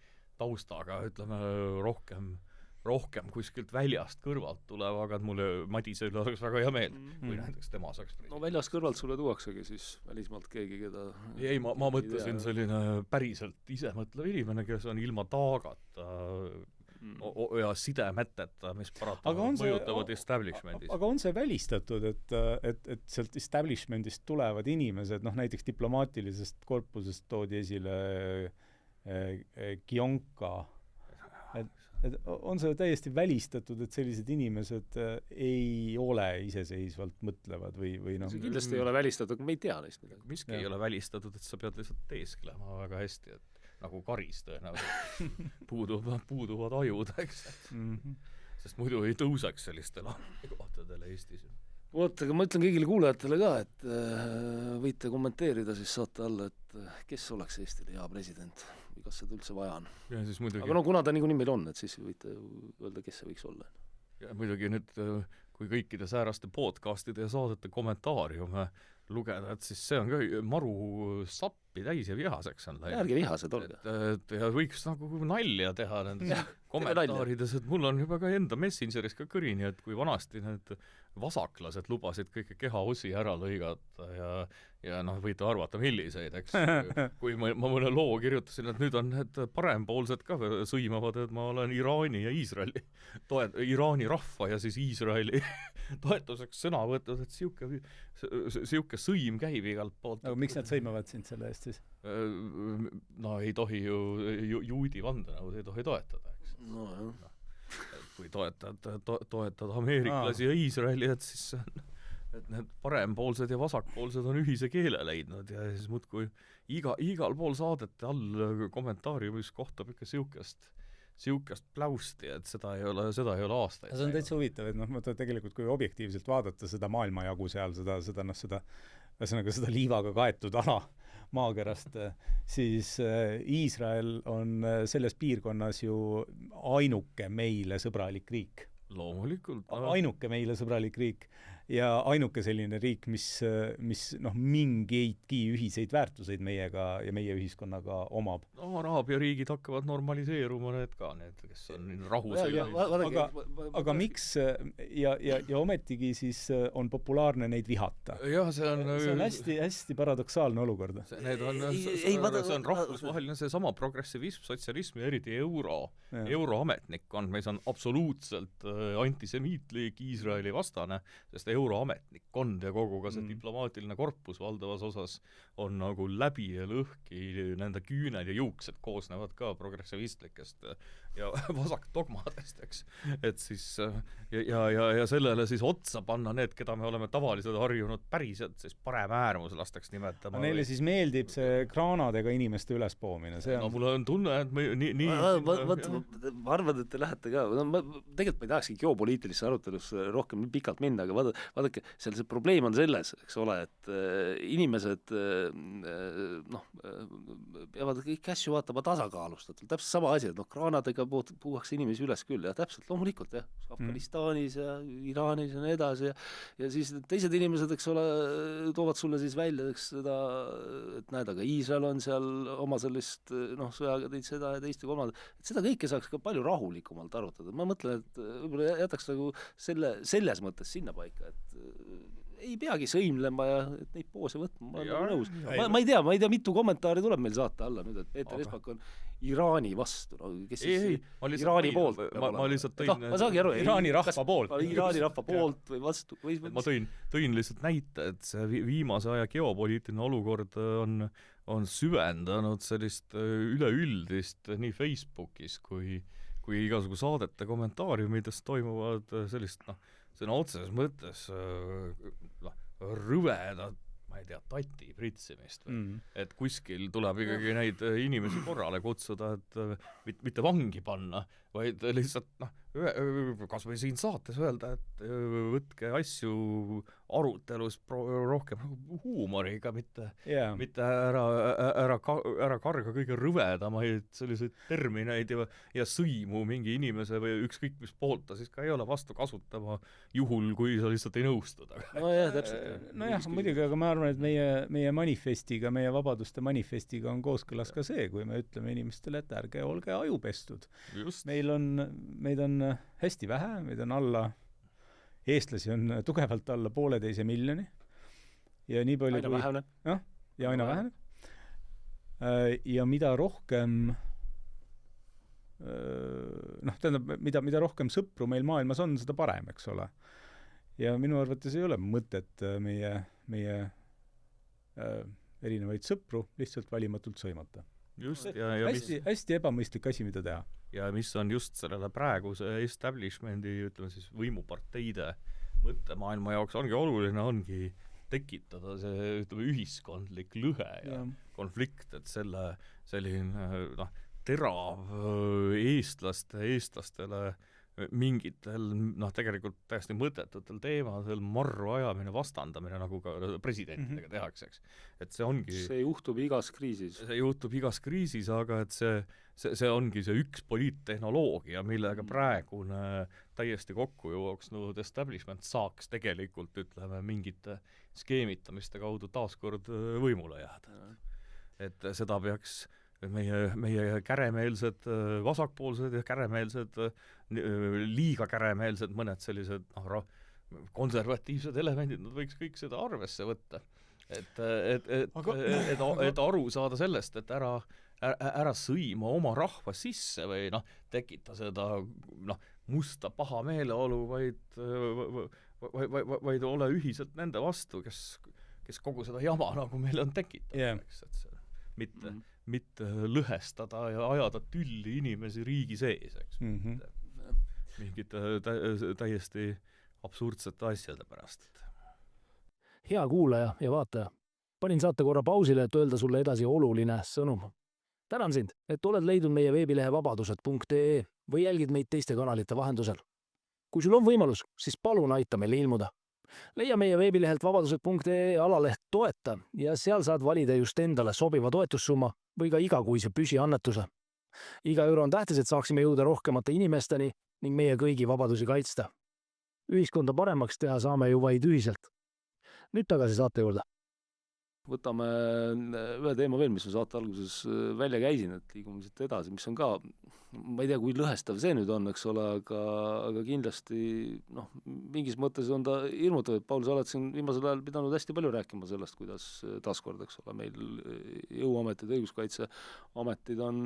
Speaker 2: taustaga, ütleme, rohkem kuskilt väljast kõrvalt tulev, aga mulle Madise üle oleks väga hea meel, kui näiteks tema saaks president.
Speaker 1: No väljast kõrvalt sulle tuuaksegi siis välismaalt keegi, keda...
Speaker 2: Ei, ma mõtlesin selline päriselt ise mõtlev inimene, kes on ilma taagata ja sidemeteta, mis mõjutavad establishmendis.
Speaker 3: Aga on see välistatud, et sealt establishmendist tulevad inimesed, näiteks diplomaatilisest korpusest toodi esile Kionka. et on see täiesti välistatud, et sellised inimesed ei ole iseseisvalt mõtlevad või noh.
Speaker 1: See kindlasti ei ole välistatud, aga me ei tea neist midagi.
Speaker 2: Miski ei ole välistatud, et sa pead lihtsalt teesklema väga hästi, et nagu Karis tõenäoliselt puuduvad ajud, eks. Sest muidu ei tõuseks sellistele kohtadele Eestis.
Speaker 1: Oota, aga ma ütlen kõigile kuulajatele ka, et võite kommenteerida siis saate alla, et kes oleks Eestile hea president või kas seda üldse vaja on.
Speaker 2: Ja siis muidugi...
Speaker 1: Aga no kuna ta niikuinii meil on, et siis võite öelda, kes see võiks olla.
Speaker 2: Ja muidugi nüüd, kui kõikide sääraste podcastide ja saadete kommentaariume lugeda, et siis see on ka maru sappi täis ja vihaseks on läinud.
Speaker 1: Ärge vihased olge.
Speaker 2: Ja võiks nagu nalja teha nendes kommentaarides, et mul on juba ka enda Messengeris ka kõrini, et kui vanasti need vasaklased lubasid kõike kehaosi ära lõigata ja noh, võite arvata, milliseid, eks. Kui ma mõne loo kirjutasin, et nüüd on need parempoolsed ka sõimavad, et ma olen Iraani ja Iisraeli Iraani rahva ja siis Iisraeli toetuseks sõna võtnud, et siuke sõim käib igalt poolt.
Speaker 3: Aga miks nad sõimavad sind selle eest siis?
Speaker 2: No ei tohi ju juudi vandenõud ei tohi toetada, eks.
Speaker 1: No jah.
Speaker 2: Kui toetad ameeriklasi ja Iisraeli, et siis et need parempoolsed ja vasakpoolsed on ühise keele leidnud ja siis muudkui igal pool saadete all kommentaariumis kohtab ikka siukest pläusti, et seda ei ole aastaid.
Speaker 3: See on täitsa huvitav, et noh, tegelikult kui objektiivselt vaadata seda maailmajagu seal, seda liivaga kaetud ala maakerast, siis Iisrael on selles piirkonnas ju ainuke meile sõbralik riik.
Speaker 2: Loomulikult.
Speaker 3: Ainuke meile sõbralik riik ja ainuke selline riik, mis noh, mingeidki ühiseid väärtuseid meiega ja meie ühiskonnaga omab.
Speaker 2: No, Araabia riigid hakkavad normaliseeruma need, kes on rahus.
Speaker 3: Aga miks ja ometigi siis on populaarne neid vihata?
Speaker 2: Jah, see on
Speaker 3: hästi, hästi paradoksaalne olukord.
Speaker 2: See on rahvusvaheline seesama progressivism, sotsialism ja eriti euroametnikkond, mis on absoluutselt antisemiitlik Iisraeli vastane, sest euroametnikkond ja kogu ka see diplomaatiline korpus valdavas osas on nagu läbi ja lõhki, nende küüned ja juuksed koosnevad ka progressivistlikest ja vasakdogmadest, eks. Et siis ja sellele siis otsa panna need, keda me oleme tavaliselt harjunud päriselt, siis parem äärmuslasteks nimetama.
Speaker 3: Neile siis meeldib see kraanadega inimeste ülespoomine.
Speaker 2: No mul on tunne, et
Speaker 1: ma arvan, et te lähete ka, tegelikult ma ei tahakski geopoliitilisse arutelusse rohkem pikalt minna, aga vaadake, seal see probleem on selles, eks ole, et inimesed peavad kõiki asju vaatama tasakaalustatult, täpselt sama asi, et kraanadega puuakse inimesi üles küll, ja täpselt, loomulikult, jah, Afganistanis ja Iraanis ja nii edasi ja siis teised inimesed, eks ole, toovad sulle siis välja, eks seda, et näed, aga Iisrael on seal oma sellist, sõjaga teid seda ja teist ja kolmandat, et seda kõike saaks ka palju rahulikumalt arutada. Ma mõtlen, et võib-olla jätaks nagu selles mõttes sinna paika, et ei peagi sõimlema ja et neid poose võtma, ma olen nõus. Ma ei tea, mitu kommentaari tuleb meil saata alla nüüd, et Peeter Espak on Iraani vastu, kes siis Iraani poolt.
Speaker 2: Ma lihtsalt tõin...
Speaker 1: ma saagi aru,
Speaker 3: Iraani rahva poolt.
Speaker 1: Iraani rahva poolt või vastu.
Speaker 2: Ma tõin lihtsalt näite, et see viimase aja geopoliitiline olukord on süvendanud sellist üleüldist nii Facebookis kui igasugu saadete kommentaariumides toimuvad sellist, sõna otseses mõttes rõvedad, ma ei tea, tati pritsimist või. Et kuskil tuleb ikkagi neid inimesi korrale kutsuda, et mitte vangi panna, vaid lihtsalt kas või siin saates öelda, et võtke asju arutelus rohkem huumoriga, mitte ära karga kõige rõvedamaid selliseid termineid ja sõimu mingi inimese või ükskõik mis poolt ta siis ka ei ole vastu kasutama juhul, kui sa lihtsalt ei nõustuda.
Speaker 1: Nojah, täpselt.
Speaker 3: Nojah, muidugi, aga ma arvan, et meie manifestiga, meie vabaduste manifestiga on kooskõlas ka see, kui me ütleme inimestele, et ärge olge ajupestud. Meid on hästi vähe, meid on eestlasi on tugevalt alla 1,5 miljoni ja nii palju
Speaker 1: aina väheneb.
Speaker 3: Ja aina väheneb. Ja mida rohkem mida rohkem sõpru meil maailmas on, seda parem, eks ole. Ja minu arvates ei ole mõtet meie erinevaid sõpru lihtsalt valimatult sõimata.
Speaker 2: just,
Speaker 3: hästi ebamõistlik asi, mida teha.
Speaker 2: Ja mis on just sellele praeguse establishmendi, ütleme siis võimuparteide mõttemaailma jaoks ongi oluline, ongi tekitada see, ütleme, ühiskondlik lõhe ja konflikt, et selline terav eestlastele mingitel tegelikult täiesti mõttetutel teemadel marru ajamine, vastandamine, nagu ka presidentidega tehakse, eks. Et see ongi...
Speaker 1: See juhtub igas kriisis.
Speaker 2: See juhtub igas kriisis, aga et see ongi see üks poliittehnoloogia, millega praegune täiesti kokku jooksnud establishment saaks tegelikult, ütleme, mingite skeemitamiste kaudu taaskord võimule jääda. Et seda peaks meie käremeelsed vasakpoolsed ja käremeelsed, liiga käremeelsed mõned sellised konservatiivsed elemendid, nad võiks kõik seda arvesse võtta. Et aru saada sellest, et ära sõima oma rahva sisse või tekita seda musta paha meeleolu, vaid ole ühiselt nende vastu, kes kogu seda jama nagu meile on tekitanud, eks, et mitte lõhestada ja ajada tülli inimesi riigi sees, eks. Mingite täiesti absurdsete asjade pärast.
Speaker 4: Hea kuulaja ja vaataja, panin saate korra pausile, et öelda sulle edasi oluline sõnum. Tänan sind, et oled leidnud meie veebilehe vabadused.ee või jälgid meid teiste kanalite vahendusel. Kui sul on võimalus, siis palun aita meil ilmuda. Leia meie veebilehelt vabadused.ee alaleht toeta ja seal saad valida just endale sobiva toetussumma või ka igakuise püsiannetuse. Iga euro on tähtis, et saaksime jõuda rohkemate inimesteni ning meie kõigi vabadusi kaitsta. Ühiskonda paremaks teha saame ju vaid ühiselt. Nüüd tagasi saate juurde.
Speaker 1: Võtame ühe teema veel, mis on saate alguses välja käisin, et liigume siit edasi, mis on ka, ma ei tea, kui lõhestav see nüüd on, eks ole, aga kindlasti mingis mõttes on ta hirmutav, et Paul, sa oled siin viimasel ajal pidanud hästi palju rääkima sellest, kuidas taaskord, eks ole, meil jõuametid, õiguskaitseametid on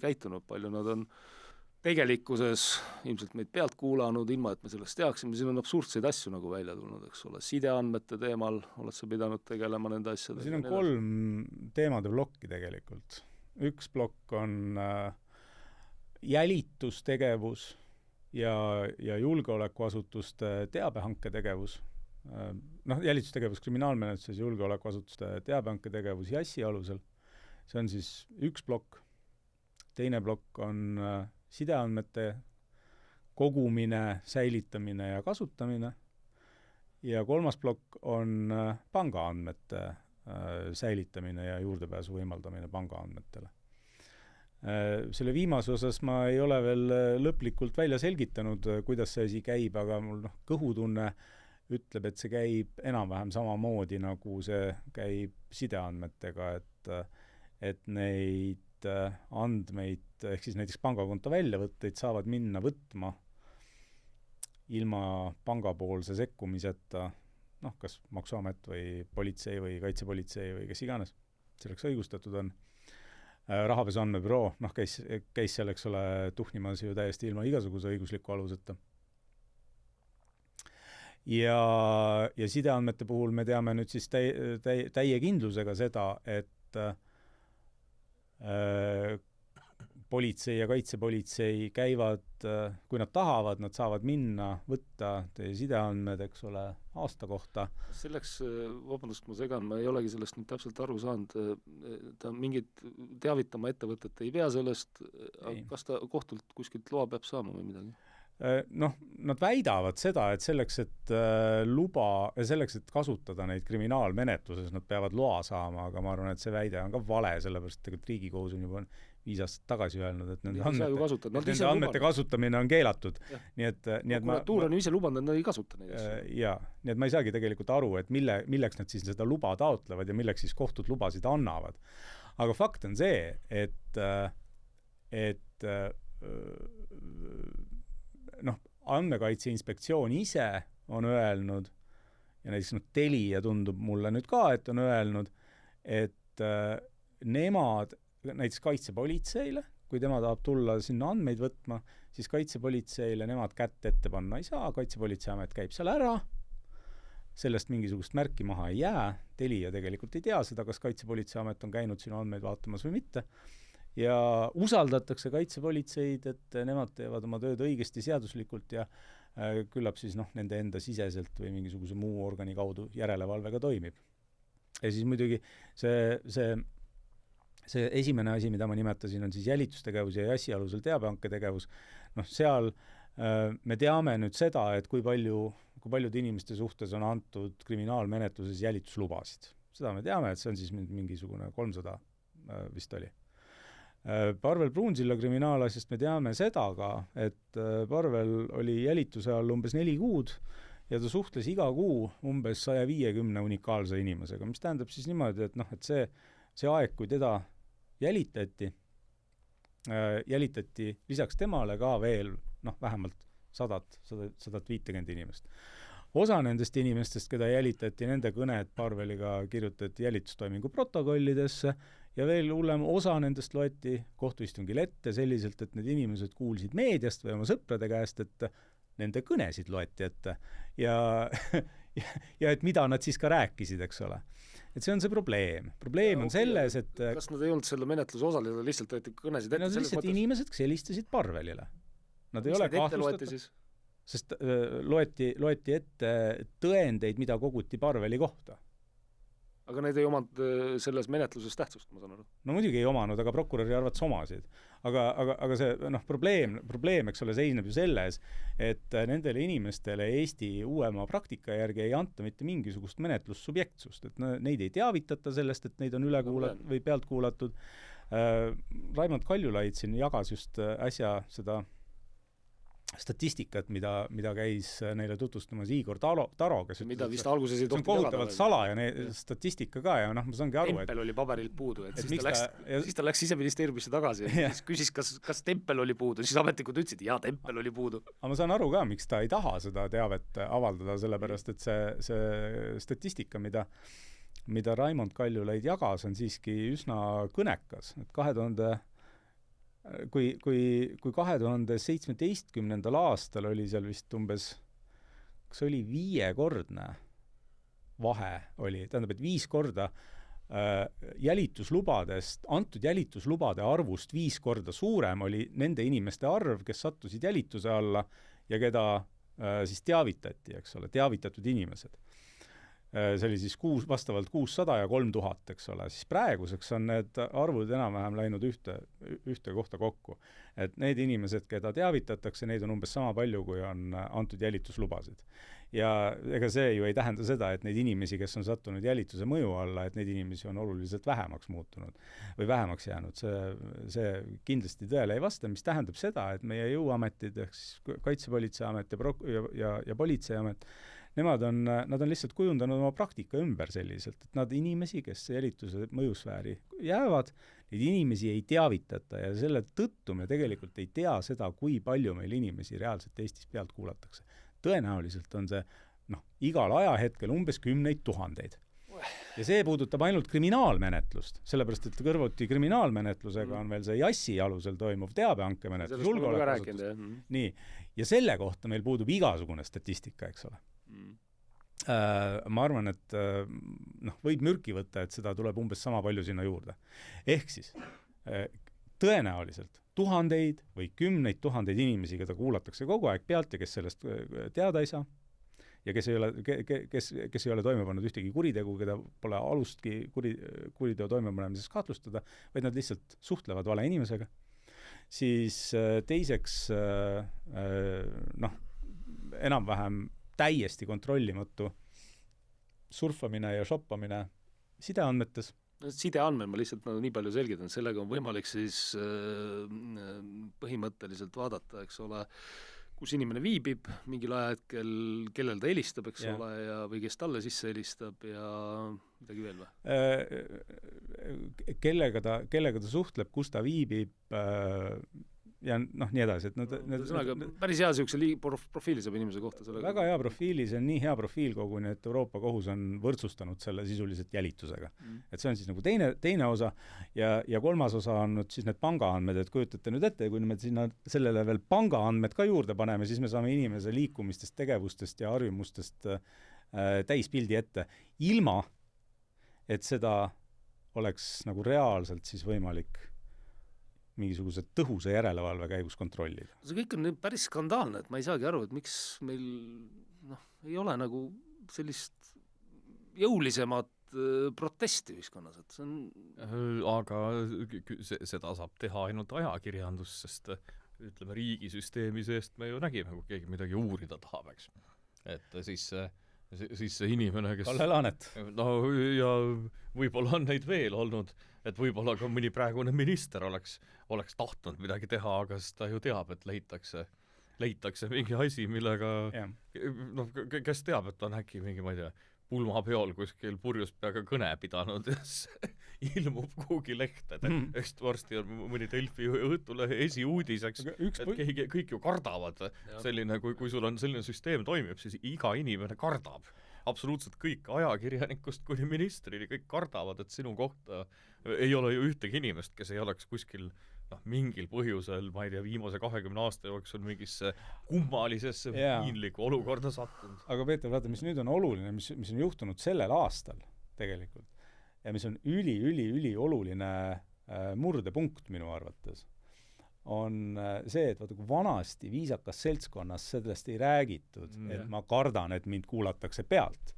Speaker 1: käitunud, palju nad on tegelikkuses ilmselt meid pealt kuulanud, ilma et me sellest teaksime, siin on absurdseid asju nagu välja tulnud, eks ole, sideandmete teemal oled sa pidanud tegelema nende asjadega.
Speaker 3: Siin on 3 teemade plokki tegelikult. Üks plokk on jälitustegevus ja julgeolekuasutuste teabehanketegevus. Jälitustegevus kriminaalmenetluses, julgeolekuasutuste teabehanketegevus JASsi alusel. See on siis üks plokk. Teine plokk on sideandmete kogumine, säilitamine ja kasutamine. Ja 3. plokk on pangaandmete säilitamine ja juurdepääsu võimaldamine pangaandmetele. Selle viimase osas ma ei ole veel lõplikult välja selgitanud, kuidas see asi käib, aga mul kõhutunne ütleb, et see käib enam-vähem samamoodi, nagu see käib sideandmetega, et neid andmeid, ehk siis näiteks pangakonto väljavõtteid saavad minna võtma ilma pangapoolse sekkumiseta, kas Maksuamet või politsei või kaitsepolitsei või kes iganes selleks õigustatud on. Rahapesu andmebüroo, käis selleks ole tuhnimas ju täiesti ilma igasuguse õigusliku aluseta. Ja sideandmete puhul me teame nüüd siis täie kindlusega seda, et politsei ja kaitsepolitsei käivad, kui nad tahavad, nad saavad minna, võtta teie sideandmed, eks ole, aasta kohta.
Speaker 1: Selleks, vabandust, ma segan, ma ei olegi sellest nüüd täpselt aru saanud, ta mingit teavitama ettevõtet ei pea sellest, kas ta kohtult kuskilt loa peab saama või midagi?
Speaker 3: Nad väidavad seda, et selleks, et kasutada neid kriminaalmenetluses, nad peavad loa saama, aga ma arvan, et see väide on ka vale, sellepärast et Riigikohus on juba 5 aastat tagasi öelnud, et nende andmete kasutamine on keelatud.
Speaker 1: Prokuratuur on ju ise lubanud, et nad ei kasuta neid asju.
Speaker 3: Jaa, nii et ma ei saagi tegelikult aru, et milleks nad siis seda luba taotlevad ja milleks siis kohtud lubasid annavad. Aga fakt on see, et andmekaitse inspektsioon ise on öelnud ja näiteks Telia tundub mulle nüüd ka, et on öelnud, et nemad näiteks kaitsepolitseile, kui tema tahab tulla sinna andmeid võtma, siis kaitsepolitseile nemad kätt ette panna ei saa, kaitsepolitseiamet käib seal ära, sellest mingisugust märki maha ei jää, Telia tegelikult ei tea seda, kas kaitsepolitseiamet on käinud sinu andmeid vaatamas või mitte, ja usaldatakse kaitsepolitseid, et nemad teevad oma tööd õigesti seaduslikult ja küllap siis nende enda siseselt või mingisuguse muu organi kaudu järelevalvega toimib. Ja siis muidugi see esimene asi, mida ma nimetasin, on siis jälitustegevus ja jassi alusel teabehanke tegevus. Seal me teame nüüd seda, et kui paljude inimeste suhtes on antud kriminaalmenetluses jälituslubasid. Seda me teame, et see on siis mingisugune 300 vist oli. Parvel Pruunsilla kriminaalasjast me teame seda ka, et Parvel oli jälituse all umbes 4 kuud ja ta suhtles iga kuu umbes 150 unikaalse inimesega, mis tähendab siis niimoodi, et see aeg, kui teda jälitati lisaks temale ka veel vähemalt 150 inimest. Osa nendest inimestest, keda jälitati, nende kõned Parveliga kirjutati jälitustoimingu protokollidesse ja veel hullem, osa nendest loeti kohtuistungil ette selliselt, et need inimesed kuulsid meediast või oma sõprade käest, et nende kõnesid loeti ette ja et mida nad siis ka rääkisid, eks ole. Et see on see probleem. Probleem on selles, et
Speaker 1: kas nad ei olnud selle menetluse osalised, lihtsalt võeti kõnesid ette?
Speaker 3: Nad lihtsalt inimesed, kes helistasid Parvelile. Nad ei ole kahtlustatud, sest loeti ette tõendeid, mida koguti Parveli kohta.
Speaker 1: Aga need ei omanud selles menetluses tähtsust, ma saan aru.
Speaker 3: No muidugi ei omanud, aga prokuröri arvates omasid. Aga see probleem, eks ole, seisneb ju selles, et nendele inimestele Eesti uuema praktika järgi ei anta mitte mingisugust menetlussubjektsust, et neid ei teavitata sellest, et neid on üle kuulatud või pealt kuulatud. Raimond Kaljulaid siin jagas just äsja seda statistikat, mida käis neile tutvustamas Igor Taro, kes
Speaker 1: mida vist alguses ei tohti
Speaker 3: kohutavalt salajane statistika ka ja ma saangi aru,
Speaker 1: tempel oli paberilt puudu, et siis ta läks Siseministeeriumisse tagasi ja siis küsis, kas tempel oli puudu, siis ametnikud ütlesid, jaa, tempel oli puudu.
Speaker 3: Aga ma saan aru ka, miks ta ei taha seda teavet avaldada, sellepärast, et see statistika, mida Raimond Kaljulaid jagas, on siiski üsna kõnekas, et kui 2017. aastal oli seal vist umbes, kas oli 5-kordne vahe oli, tähendab, et 5 korda antud jälituslubade arvust 5 korda suurem oli nende inimeste arv, kes sattusid jälituse alla ja keda siis teavitati, eks ole, teavitatud inimesed. See oli siis vastavalt 600 ja 3000, eks ole, siis praeguseks on need arvud enam-vähem läinud ühte kohta kokku. Et need inimesed, keda teavitatakse, neid on umbes sama palju, kui on antud jälituslubasid. Ja ega see ju ei tähenda seda, et neid inimesi, kes on sattunud jälituse mõju alla, et neid inimesi on oluliselt vähemaks muutunud või vähemaks jäänud. See kindlasti tõele ei vasta, mis tähendab seda, et meie jõuametid, Kaitsepolitseiamet ja Politseiamet, nad on lihtsalt kujundanud oma praktika ümber selliselt, et nad inimesi, kes jälituse mõjusfääri jäävad, neid inimesi ei teavitata ja selle tõttu me tegelikult ei tea seda, kui palju meil inimesi reaalselt Eestis pealt kuulatakse. Tõenäoliselt on see igal ajahetkel umbes 10 000. Ja see puudutab ainult kriminaalmenetlust, sellepärast, et kõrvuti kriminaalmenetlusega on veel see jassi alusel toimuv teabehankemenetlus, julgeolekuasutus. Nii, ja selle kohta meil puudub igasugune statistika, eks ole. Ma arvan, et võib mürki võtta, et seda tuleb umbes sama palju sinna juurde. Ehk siis tõenäoliselt 1000 või 10 000 inimesi, keda kuulatakse kogu aeg pealt ja kes sellest teada ei saa ja kes ei ole toime pannud ühtegi kuritegu, keda pole alustki kuriteo toimepanemises kahtlustada, vaid nad lihtsalt suhtlevad vale inimesega, siis teiseks enam-vähem täiesti kontrollimatu surfamine ja shoppamine sideandmetes.
Speaker 1: Sideandmed ma lihtsalt nii palju selgitan, sellega on võimalik siis põhimõtteliselt vaadata, eks ole, kus inimene viibib mingil ajahetkel, kellel ta helistab, eks ole, või kes talle sisse helistab ja midagi veel või?
Speaker 3: Kellega ta suhtleb, kus ta viibib ja nii edasi.
Speaker 1: Päris hea siukse profiili saab inimese kohta.
Speaker 3: Väga hea profiili, see on nii hea profiil koguni, et Euroopa Kohus on võrdsustanud selle sisuliselt jälitusega. Et see on siis nagu teine osa ja kolmas osa on nüüd siis need pangaandmed, et kujutate nüüd ette, kui me sinna sellele veel pangaandmed ka juurde paneme, siis me saame inimese liikumistest, tegevustest ja harjumustest täispildi ette, ilma et seda oleks nagu reaalselt siis võimalik mingisuguse tõhusa järelevalve käigus kontrollida.
Speaker 1: See kõik on päris skandaalne, et ma ei saagi aru, et miks meil ei ole nagu sellist jõulisemat protesti ühiskonnas, et see on...
Speaker 2: Aga seda saab teha ainult ajakirjandus, sest ütleme, riigisüsteemi seest me ju nägime, kui keegi midagi uurida tahab, eks. Et siis see inimene, kes...
Speaker 3: Kalle Laanet.
Speaker 2: No ja võib-olla on neid veel olnud, et võib-olla ka mõni praegune minister oleks tahtnud midagi teha, aga siis ta ju teab, et leitakse mingi asi, millega kes teab, et on äkki mingi, ma ei tea, pulmapeol kuskil purjus peaga kõne pidanud ja ilmub kuhugi lehte, et varsti on mõni Delfi Õhtulehe esiuudiseks, et kõik ju kardavad selline, kui sul on selline süsteem toimib, siis iga inimene kardab. Absoluutselt kõik ajakirjanikust kuni ministrini, kõik kardavad, et sinu kohta ei ole ju ühtegi inimest, kes ei oleks kuskil mingil põhjusel, ma ei tea, viimase 20 aasta jooksul mingisse kummalisesse piinlikku olukorda sattunud.
Speaker 3: Aga Peeter, vaata, mis nüüd on oluline, mis on juhtunud sellel aastal tegelikult ja mis on üli oluline murdepunkt minu arvates, on see, et vaata, kui vanasti viisakas seltskonnas sellest ei räägitud, et ma kardan, et mind kuulatakse pealt,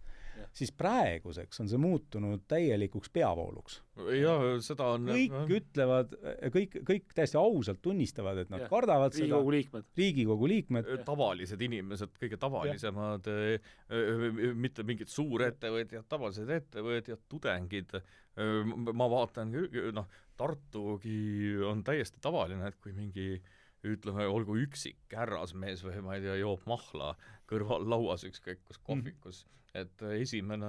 Speaker 3: siis praeguseks on see muutunud täielikuks peavooluks.
Speaker 2: Ja seda on...
Speaker 3: Kõik ütlevad, kõik täiesti ausalt tunnistavad, et nad kardavad Riigikogu liikmed.
Speaker 2: Tavalised inimesed, kõige tavalisemad, mitte mingid suurettevõtjad, tavalised ettevõtjad, tudengid. Ma vaatan, Tartugi on täiesti tavaline, et kui mingi ütleme, olgu üksik härrasmees või ma ei tea, joob mahla kõrval lauas ükskõik kus kohvikus, et esimene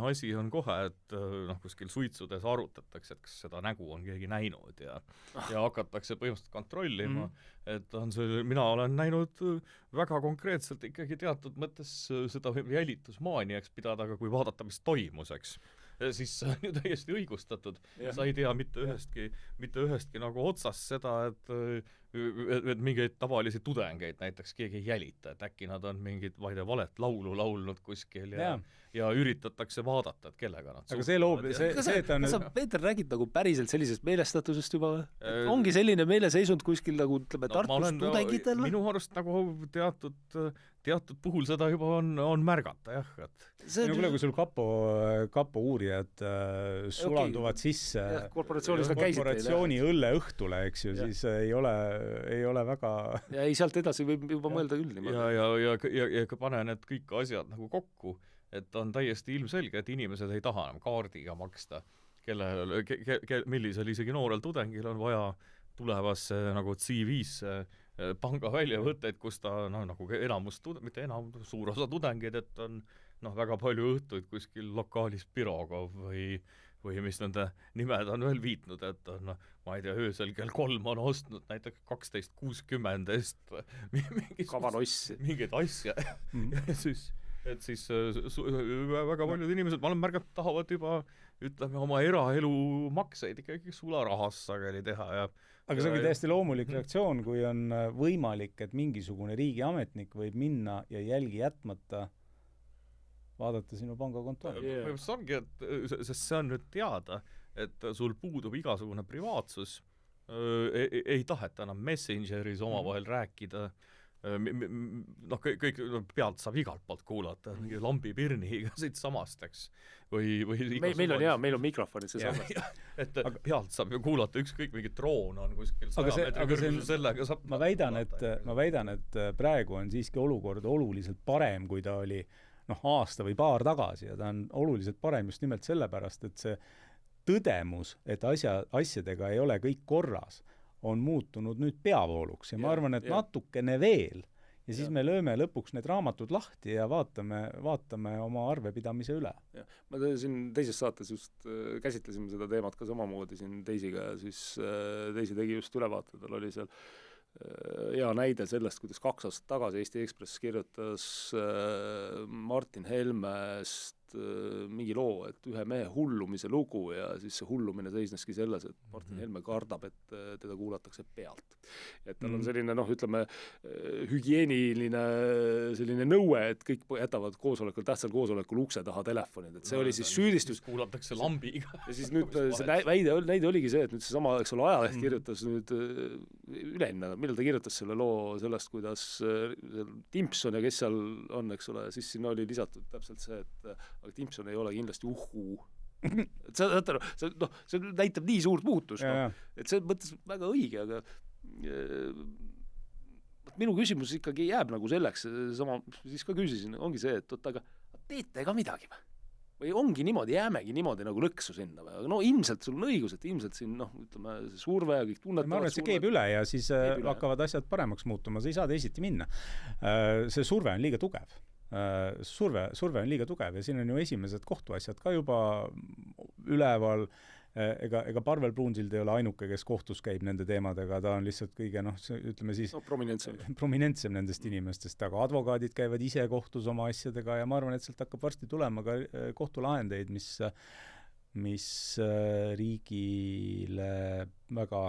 Speaker 2: asi on kohe, et kuskil suitsudes arutatakse, et kas seda nägu on keegi näinud ja hakatakse põhimõtteliselt kontrollima, et on see, mina olen näinud väga konkreetselt ikkagi teatud mõttes seda jälitusmaaniaks pidada, aga kui vaadata, mis toimus, eks, siis see on ju täiesti õigustatud. Sa ei tea mitte ühestki nagu otsast seda, et mingeid tavalisi tudengeid näiteks keegi ei jälita, et äkki nad on mingid, ma ei tea, valet laulu laulnud kuskil ja üritatakse vaadata, et kellega nad
Speaker 3: aga see loob,
Speaker 1: kas sa, Peeter, räägid nagu päriselt sellisest meelestatusest juba? Ongi selline meeleseisund kuskil nagu, ütleme, Tartus tudengitel?
Speaker 2: Minu arust nagu teatud puhul seda juba on märgata, jah, et
Speaker 3: kuule, kui sul kapo uurijad sulanduvad sisse korporatsiooni õlleõhtule, eks ju, siis ei ole väga...
Speaker 1: Ja ei, sealt edasi võib juba mõelda küll niimoodi.
Speaker 2: Ja pane need kõik asjad nagu kokku, et on täiesti ilmselge, et inimesed ei taha enam kaardiga maksta, millisel isegi noorel tudengil on vaja tulevasse nagu CV-sse panga väljavõtteid, kus ta nagu suur osa tudengeid, et on väga palju õhtuid kuskil lokaalis Pirogov või mis nende nimed on veel viitnud, et on, ma ei tea, öösel kell 3 on ostnud näiteks 12.60 eest mingeid asja. Et siis väga paljud inimesed, ma olen märganud, tahavad juba, ütleme, oma eraelu makseid ikkagi sularahas sageli teha.
Speaker 3: Aga see ongi täiesti loomulik reaktsioon, kui on võimalik, et mingisugune riigiametnik võib minna ja jälgi jätmata vaadata sinu pangakontoori.
Speaker 2: See ongi, sest see on nüüd teada, et sul puudub igasugune privaatsus, ei taheta enam Messengeris omavahel rääkida, kõik pealt saab igalt poolt kuulata, mingi lambipirniga siit samast, eks.
Speaker 1: Meil on mikrofonid see samast.
Speaker 2: Et pealt saab ju kuulata ükskõik mingi droon on kuskil 100 meetri kõrgusel, sellega saab
Speaker 3: ma väidan, et praegu on siiski olukord oluliselt parem, kui ta oli aasta või paar tagasi ja ta on oluliselt parem just nimelt sellepärast, et see tõdemus, et asjadega ei ole kõik korras, on muutunud nüüd peavooluks ja ma arvan, et natukene veel ja siis me lööme lõpuks need raamatud lahti ja vaatame oma arvepidamise üle.
Speaker 1: Ma siin teises saates just käsitlesime seda teemat ka samamoodi siin teisiga ja siis teisi tegi just ülevaatetel oli seal hea näide sellest, kuidas 2 aastat tagasi Eesti Ekspress kirjutas Martin Helmest mingi loo, et ühe mehe hullumise lugu ja siis see hullumine seisneski selles, et Martin Helme kardab, et teda kuulatakse pealt. Et tal on selline, ütleme, hügieeniline selline nõue, et kõik jätavad tähtsal koosolekul ukse taha telefonid, et see oli siis süüdistus.
Speaker 2: Kuulatakse lambiga.
Speaker 1: Ja siis nüüd see näide oligi see, et nüüd see sama, eks ole, ajaleht kirjutas nüüd üleenne, millal ta kirjutas selle loo sellest, kuidas Timpson ja kes seal on, eks ole, siis sinna oli lisatud täpselt see, et Timpson ei ole kindlasti uhhu. Et see näitab nii suurt muutust. Et see mõttes väga õige, aga minu küsimus ikkagi jääb nagu selleks, sama, siis ka küsisin, ongi see, et aga teete ka midagi või ongi niimoodi, jäämegi niimoodi nagu lõksu sinna või, aga ilmselt sul on õigus, et ilmselt siin, ütleme, see surve ja kõik tunnetavad.
Speaker 3: Ma arvan, et see keeb üle ja siis hakkavad asjad paremaks muutuma, sa ei saa teisiti minna. See surve on liiga tugev. Surve on liiga tugev ja siin on ju esimesed kohtuasjad ka juba üleval. Ega Parvel Pruunsild ei ole ainuke, kes kohtus käib nende teemadega, ta on lihtsalt kõige, ütleme siis prominentsem nendest inimestest, aga advokaadid käivad ise kohtus oma asjadega ja ma arvan, et sealt hakkab varsti tulema ka kohtulahendeid, mis riigile väga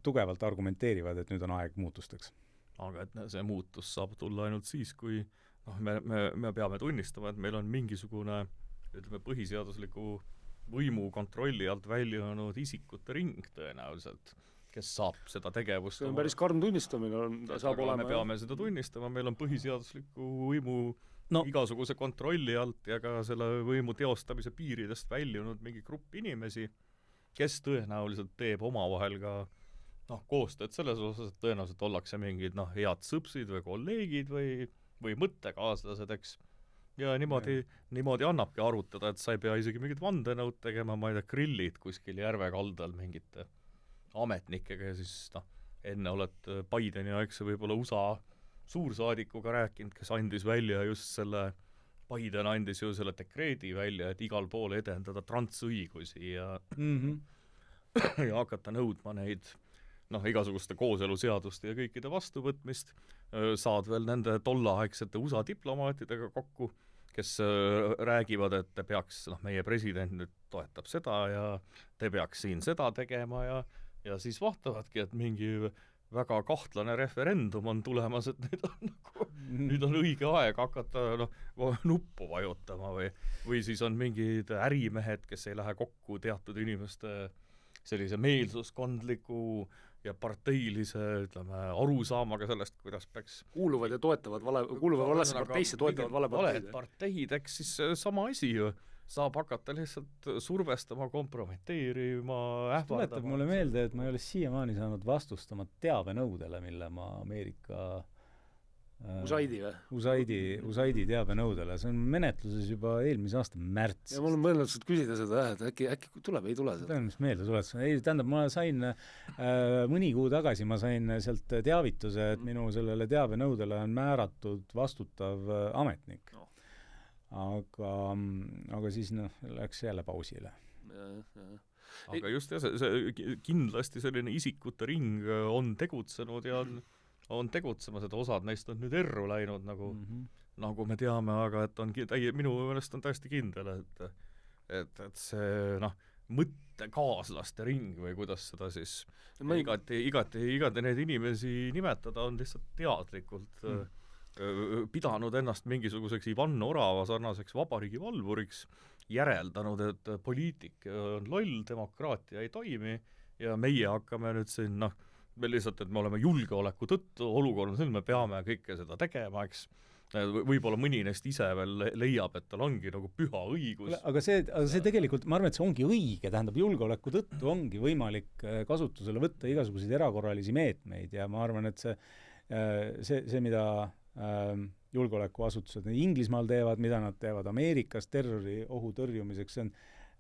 Speaker 3: tugevalt argumenteerivad, et nüüd on aeg muutusteks.
Speaker 2: Aga et see muutus saab tulla ainult siis, kui me peame tunnistama, et meil on mingisugune ütleme, põhiseadusliku võimu kontrolli alt väljunud isikute ring tõenäoliselt, kes saab seda tegevust.
Speaker 1: See on päris karm tunnistamine.
Speaker 2: Me peame seda tunnistama, meil on põhiseadusliku võimu igasuguse kontrolli alt ja ka selle võimu teostamise piiridest väljunud mingi grupp inimesi, kes tõenäoliselt teeb omavahel ka koostööd selles osas, et tõenäoliselt ollakse mingid head sõpsid või kolleegid või mõttekaaslased, eks. Ja niimoodi annabki arutada, et sa ei pea isegi mingid vandenõud tegema, ma ei tea, grillid kuskil järve kaldal mingite ametnikega ja siis enne oled Bideni aegse võib-olla USA suursaadikuga rääkinud, kes andis välja just Biden andis ju selle dekreedi välja, et igal pool edendada transõigusi ja hakata nõudma neid igasuguste kooseluseaduste ja kõikide vastuvõtmist, saad veel nende tollaaegsete USA diplomaatidega kokku, kes räägivad, et te peaks, meie president nüüd toetab seda ja te peaks siin seda tegema ja siis vaatavadki, et mingi väga kahtlane referendum on tulemas, et nüüd on õige aeg hakata nuppu vajutama või siis on mingid ärimehed, kes ei lähe kokku teatud inimeste sellise meelsuskondliku ja parteilise, ütleme, arusaamaga sellest, kuidas peaks
Speaker 1: kuuluvad ja toetavad valesse parteisse, toetavad
Speaker 2: parteid, eks siis sama asi ju saab hakata lihtsalt survestama, kompromiteerima, ähvardama.
Speaker 3: Tuletab mulle meelde, et ma ei ole siiamaani saanud vastust oma teabenõudele, mille ma Ameerika USAID-i teabenõudele. See on menetluses juba eelmise aasta märtsis.
Speaker 1: Ja mul on mõelnud küsida seda, et äkki tuleb, ei tule seda.
Speaker 3: Mis meelde tuleb? Tähendab, ma sain mõni kuu tagasi, ma sain sealt teavituse, et minu sellele teabenõudele on määratud vastutav ametnik. Aga siis läks jälle pausile.
Speaker 2: Aga just see kindlasti selline isikute ring on tegutsenud ja on tegutsemas, et osad neist on nüüd erru läinud, nagu me teame, aga et on minu meelest on täiesti kindel, et see mõttekaaslaste ring või kuidas seda siis igati neid inimesi nimetada on lihtsalt teadlikult pidanud ennast mingisuguseks Ivan Orava sarnaseks vabariigi valvuriks, järeldanud, et poliitik on loll, demokraatia ei toimi ja meie hakkame nüüd siin me lihtsalt, et me oleme julgeoleku tõttu, olukord on selline, me peame kõike seda tegema, eks. Võib-olla mõni neist ise veel leiab, et tal ongi nagu püha õigus.
Speaker 3: Aga see tegelikult, ma arvan, et see ongi õige, tähendab, julgeoleku tõttu ongi võimalik kasutusele võtta igasuguseid erakorralisi meetmeid ja ma arvan, et see mida julgeolekuasutused Inglismaal teevad, mida nad teevad Ameerikas terroriohu tõrjumiseks,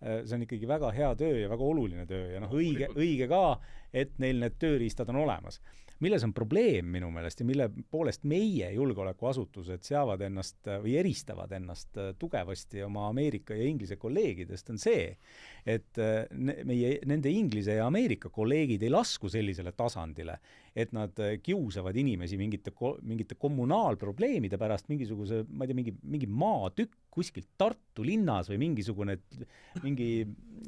Speaker 3: see on ikkagi väga hea töö ja väga oluline töö ja õige ka, et neil need tööriistad on olemas. Milles on probleem minu meelest ja mille poolest meie julgeolekuasutused seavad ennast või eristavad ennast tugevasti oma Ameerika ja Inglise kolleegidest on see, et nende Inglise ja Ameerika kolleegid ei lasku sellisele tasandile, et nad kiusavad inimesi mingite kommunaalprobleemide pärast, mingisuguse, ma ei tea, mingi maatükk kuskilt Tartu linnas või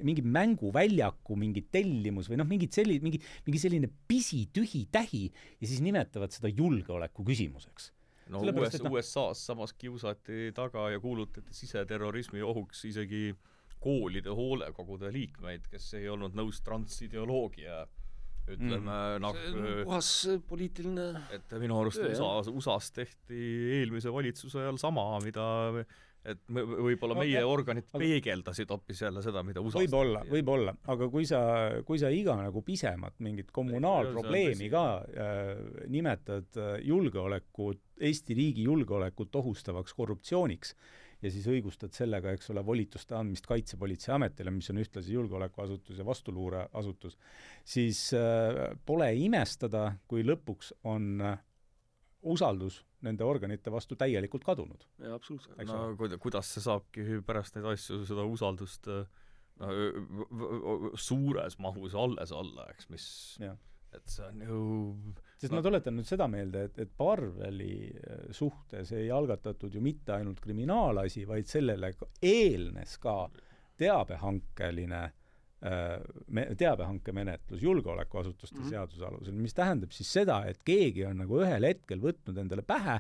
Speaker 3: mingi mänguväljaku, mingi tellimus või mingi selline pisitühi tähi ja siis nimetavad seda julgeoleku küsimuseks.
Speaker 2: No USA-s samas kiusati taga ja kuulutati siseterrorismi ohuks isegi koolide hoolekogude liikmeid, kes ei olnud nõus transideoloogia, ütleme,
Speaker 1: puhas poliitiline
Speaker 2: et minu arust USA-s tehti eelmise valitsuse ajal sama, mida et võib-olla meie organid peegeldasid hoopis jälle seda, mida USA-s
Speaker 3: võib-olla, aga kui sa iga nagu pisemat mingit kommunaalprobleemi ka nimetad Eesti riigi julgeolekut ohustavaks korruptsiooniks ja siis õigustad sellega, eks ole, volituste andmist Kaitsepolitseiametile, mis on ühtlasi julgeolekuasutus ja vastuluureasutus, siis pole imestada, kui lõpuks on usaldus nende organite vastu täielikult kadunud.
Speaker 1: Ja, absoluutselt.
Speaker 2: No, kuidas see saabki pärast neid asju seda usaldust suures mahus alles olla, eks, mis et see on ju
Speaker 3: sest ma tuletan nüüd seda meelde, et Parveli suhtes ei algatatud ju mitte ainult kriminaalasi, vaid sellele eelnes ka teabehankemenetlus julgeolekuasutuste seaduse alusel, mis tähendab siis seda, et keegi on nagu ühel hetkel võtnud endale pähe,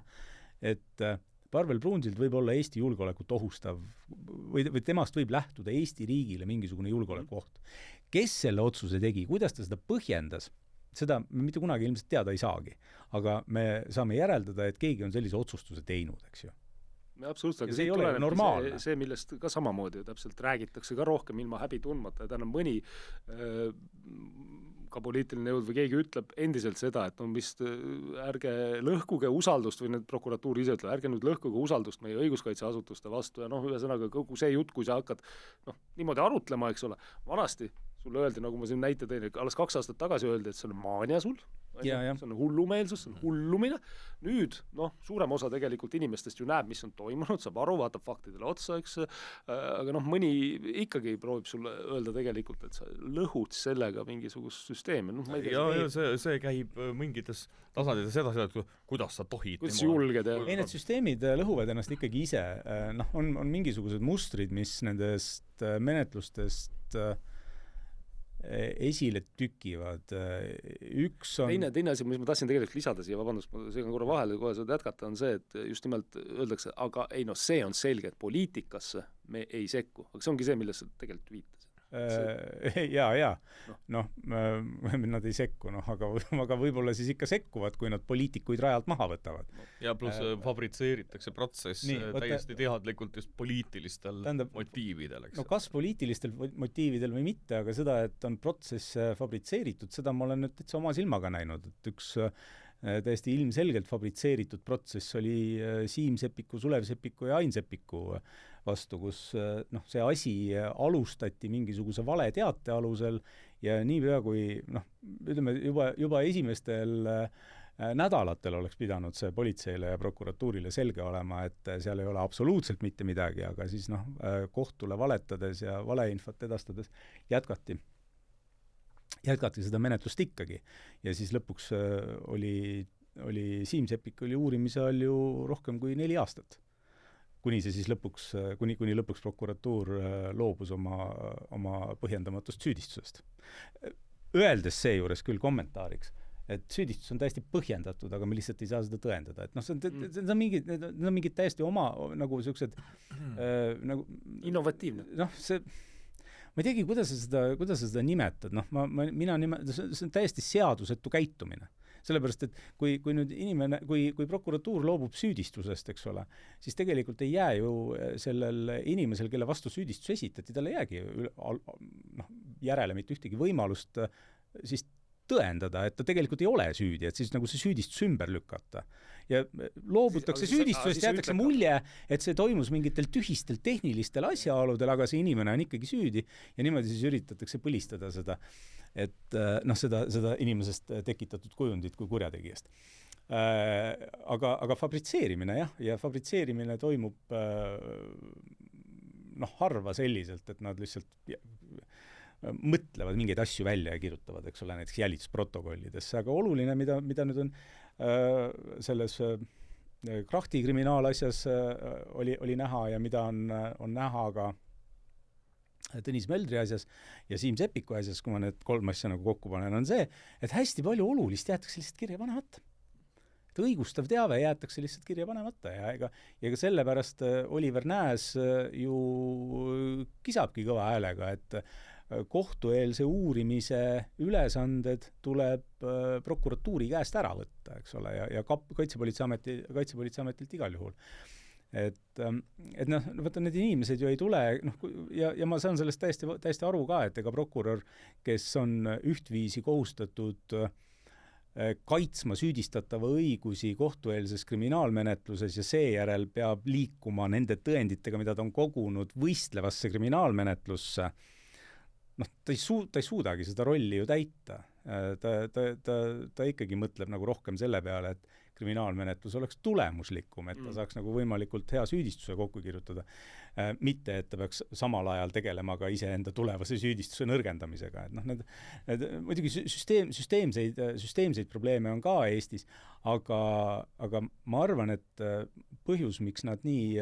Speaker 3: et Parvel Pruunsild võib olla Eesti julgeolekut ohustav või temast võib lähtuda Eesti riigile mingisugune julgeolekuoht. Kes selle otsuse tegi, kuidas ta seda põhjendas, seda me mitte kunagi ilmselt teada ei saagi. Aga me saame järeldada, et keegi on sellise otsustuse teinud, eks ju.
Speaker 1: Absoluutselt,
Speaker 3: aga see ei ole normaalne.
Speaker 1: See, millest ka samamoodi täpselt räägitakse ka rohkem ilma häbi tundmata, et enam mõni ka poliitiline jõud või keegi ütleb endiselt seda, et on vist ärge lõhkuge usaldust või need prokuratuur ise ütleb, ärge nüüd lõhkuge usaldust meie õiguskaitseasutuste vastu ja ühesõnaga kogu see jutt, kui sa hakkad niimoodi arutlema, eks ole, vanasti sulle öeldi, nagu ma siin näite tein, alles 2 aastat tagasi öeldi, et see on maania sul, see on hullumeelsus, see on hullumine. Nüüd, suurem osa tegelikult inimestest ju näeb, mis on toimunud, saab aru, vaatab faktidele otsa, eks, aga mõni ikkagi proovib sulle öelda tegelikult, et sa lõhud sellega mingisugust süsteemi.
Speaker 2: See käib mingites tasandides edasi, et kuidas sa tohid.
Speaker 1: Kuidas julged?
Speaker 3: Ei, need süsteemid lõhuvad ennast ikkagi ise. On mingisugused mustrid, mis nendest menetlustest esile tükivad. Üks on
Speaker 1: teine asi, mis ma tahtsin tegelikult lisada siia, vabandust, ma segan korra vahele, kohe saad jätkata, on see, et just nimelt öeldakse, aga ei see on selge, et poliitikasse me ei sekku. Aga see ongi see, millest sa tegelikult viitasid.
Speaker 3: Nad ei sekku, aga võib-olla siis ikka sekkuvad, kui nad poliitikuid rajalt maha võtavad.
Speaker 2: Ja pluss fabritseeritakse protsess täiesti teadlikult just poliitilistel motiividel.
Speaker 3: Kas poliitilistel motiividel või mitte, aga seda, et on protsess fabritseeritud, seda ma olen nüüd täitsa oma silmaga näinud, et üks täiesti ilmselgelt fabritseeritud protsess oli Siim Seppiku, Sulev Seppiku ja Ain Seppiku vastu, kus see asi alustati mingisuguse vale teate alusel ja niipea kui ütleme juba esimestel nädalatel oleks pidanud see politseile ja prokuratuurile selge olema, et seal ei ole absoluutselt mitte midagi, aga siis kohtule valetades ja valeinfot edastades jätkati seda menetlust ikkagi. Ja siis lõpuks oli Siim Seppik oli uurimise all ju rohkem kui 4 aastat. Kuni see siis lõpuks, kuni lõpuks prokuratuur loobus oma põhjendamatust süüdistusest. Öeldes seejuures küll kommentaariks, et süüdistus on täiesti põhjendatud, aga me lihtsalt ei saa seda tõendada. Et see on mingid täiesti oma nagu sellised nagu
Speaker 1: innovatiivne.
Speaker 3: Ma ei teagi, kuidas sa seda nimetad. See on täiesti seadusetu käitumine. Sellepärast, et kui nüüd kui prokuratuur loobub süüdistusest, eks ole, siis tegelikult ei jää ju sellel inimesel, kelle vastu süüdistus esitati, tal ei jäägi järele mitte ühtegi võimalust siis tõendada, et ta tegelikult ei ole süüdi, et siis nagu see süüdistus ümber lükata. Ja loobutakse süüdistusest, jäetakse mulje, et see toimus mingitel tühistel tehnilistel asjaoludel, aga see inimene on ikkagi süüdi ja niimoodi siis üritatakse põlistada seda, et seda inimesest tekitatud kujundit kui kurjategijast. Aga fabritseerimine ja fabritseerimine toimub harva selliselt, et nad lihtsalt mõtlevad mingeid asju välja ja kirjutavad, eks ole, näiteks jälitusprotokollidesse, aga oluline, mida nüüd on selles Krahti kriminaalasjas oli näha ja mida on näha ka Tõnis Möldri asjas ja Siim Seppiku asjas, kui ma need 3 asja nagu kokku panen, on see, et hästi palju olulist jäetakse lihtsalt kirja panemata. Et õigustav teave jäetakse lihtsalt kirja panemata ja ega sellepärast Oliver Nääs ju kisabki kõva häälega, et kohtueelse uurimise ülesanded tuleb prokuratuuri käest ära võtta, eks ole, ja Kaitsepolitseiametilt igal juhul. Et noh, võtta need inimesed ju ei tule, ja ma saan sellest täiesti aru ka, et ega prokurör, kes on ühtviisi kohustatud kaitsma süüdistatava õigusi kohtueelses kriminaalmenetluses ja seejärel peab liikuma nende tõenditega, mida ta on kogunud võistlevasse kriminaalmenetlusse, noh, ta ei suudagi seda rolli ju täita. Ta ikkagi mõtleb nagu rohkem selle peale, et kriminaalmenetlus oleks tulemuslikum, et ta saaks nagu võimalikult hea süüdistuse kokku kirjutada, mitte et ta peaks samal ajal tegelema ka iseenda tulevase süüdistuse nõrgendamisega. Et noh, need muidugi süsteemseid probleeme on ka Eestis, aga ma arvan, et põhjus, miks nad nii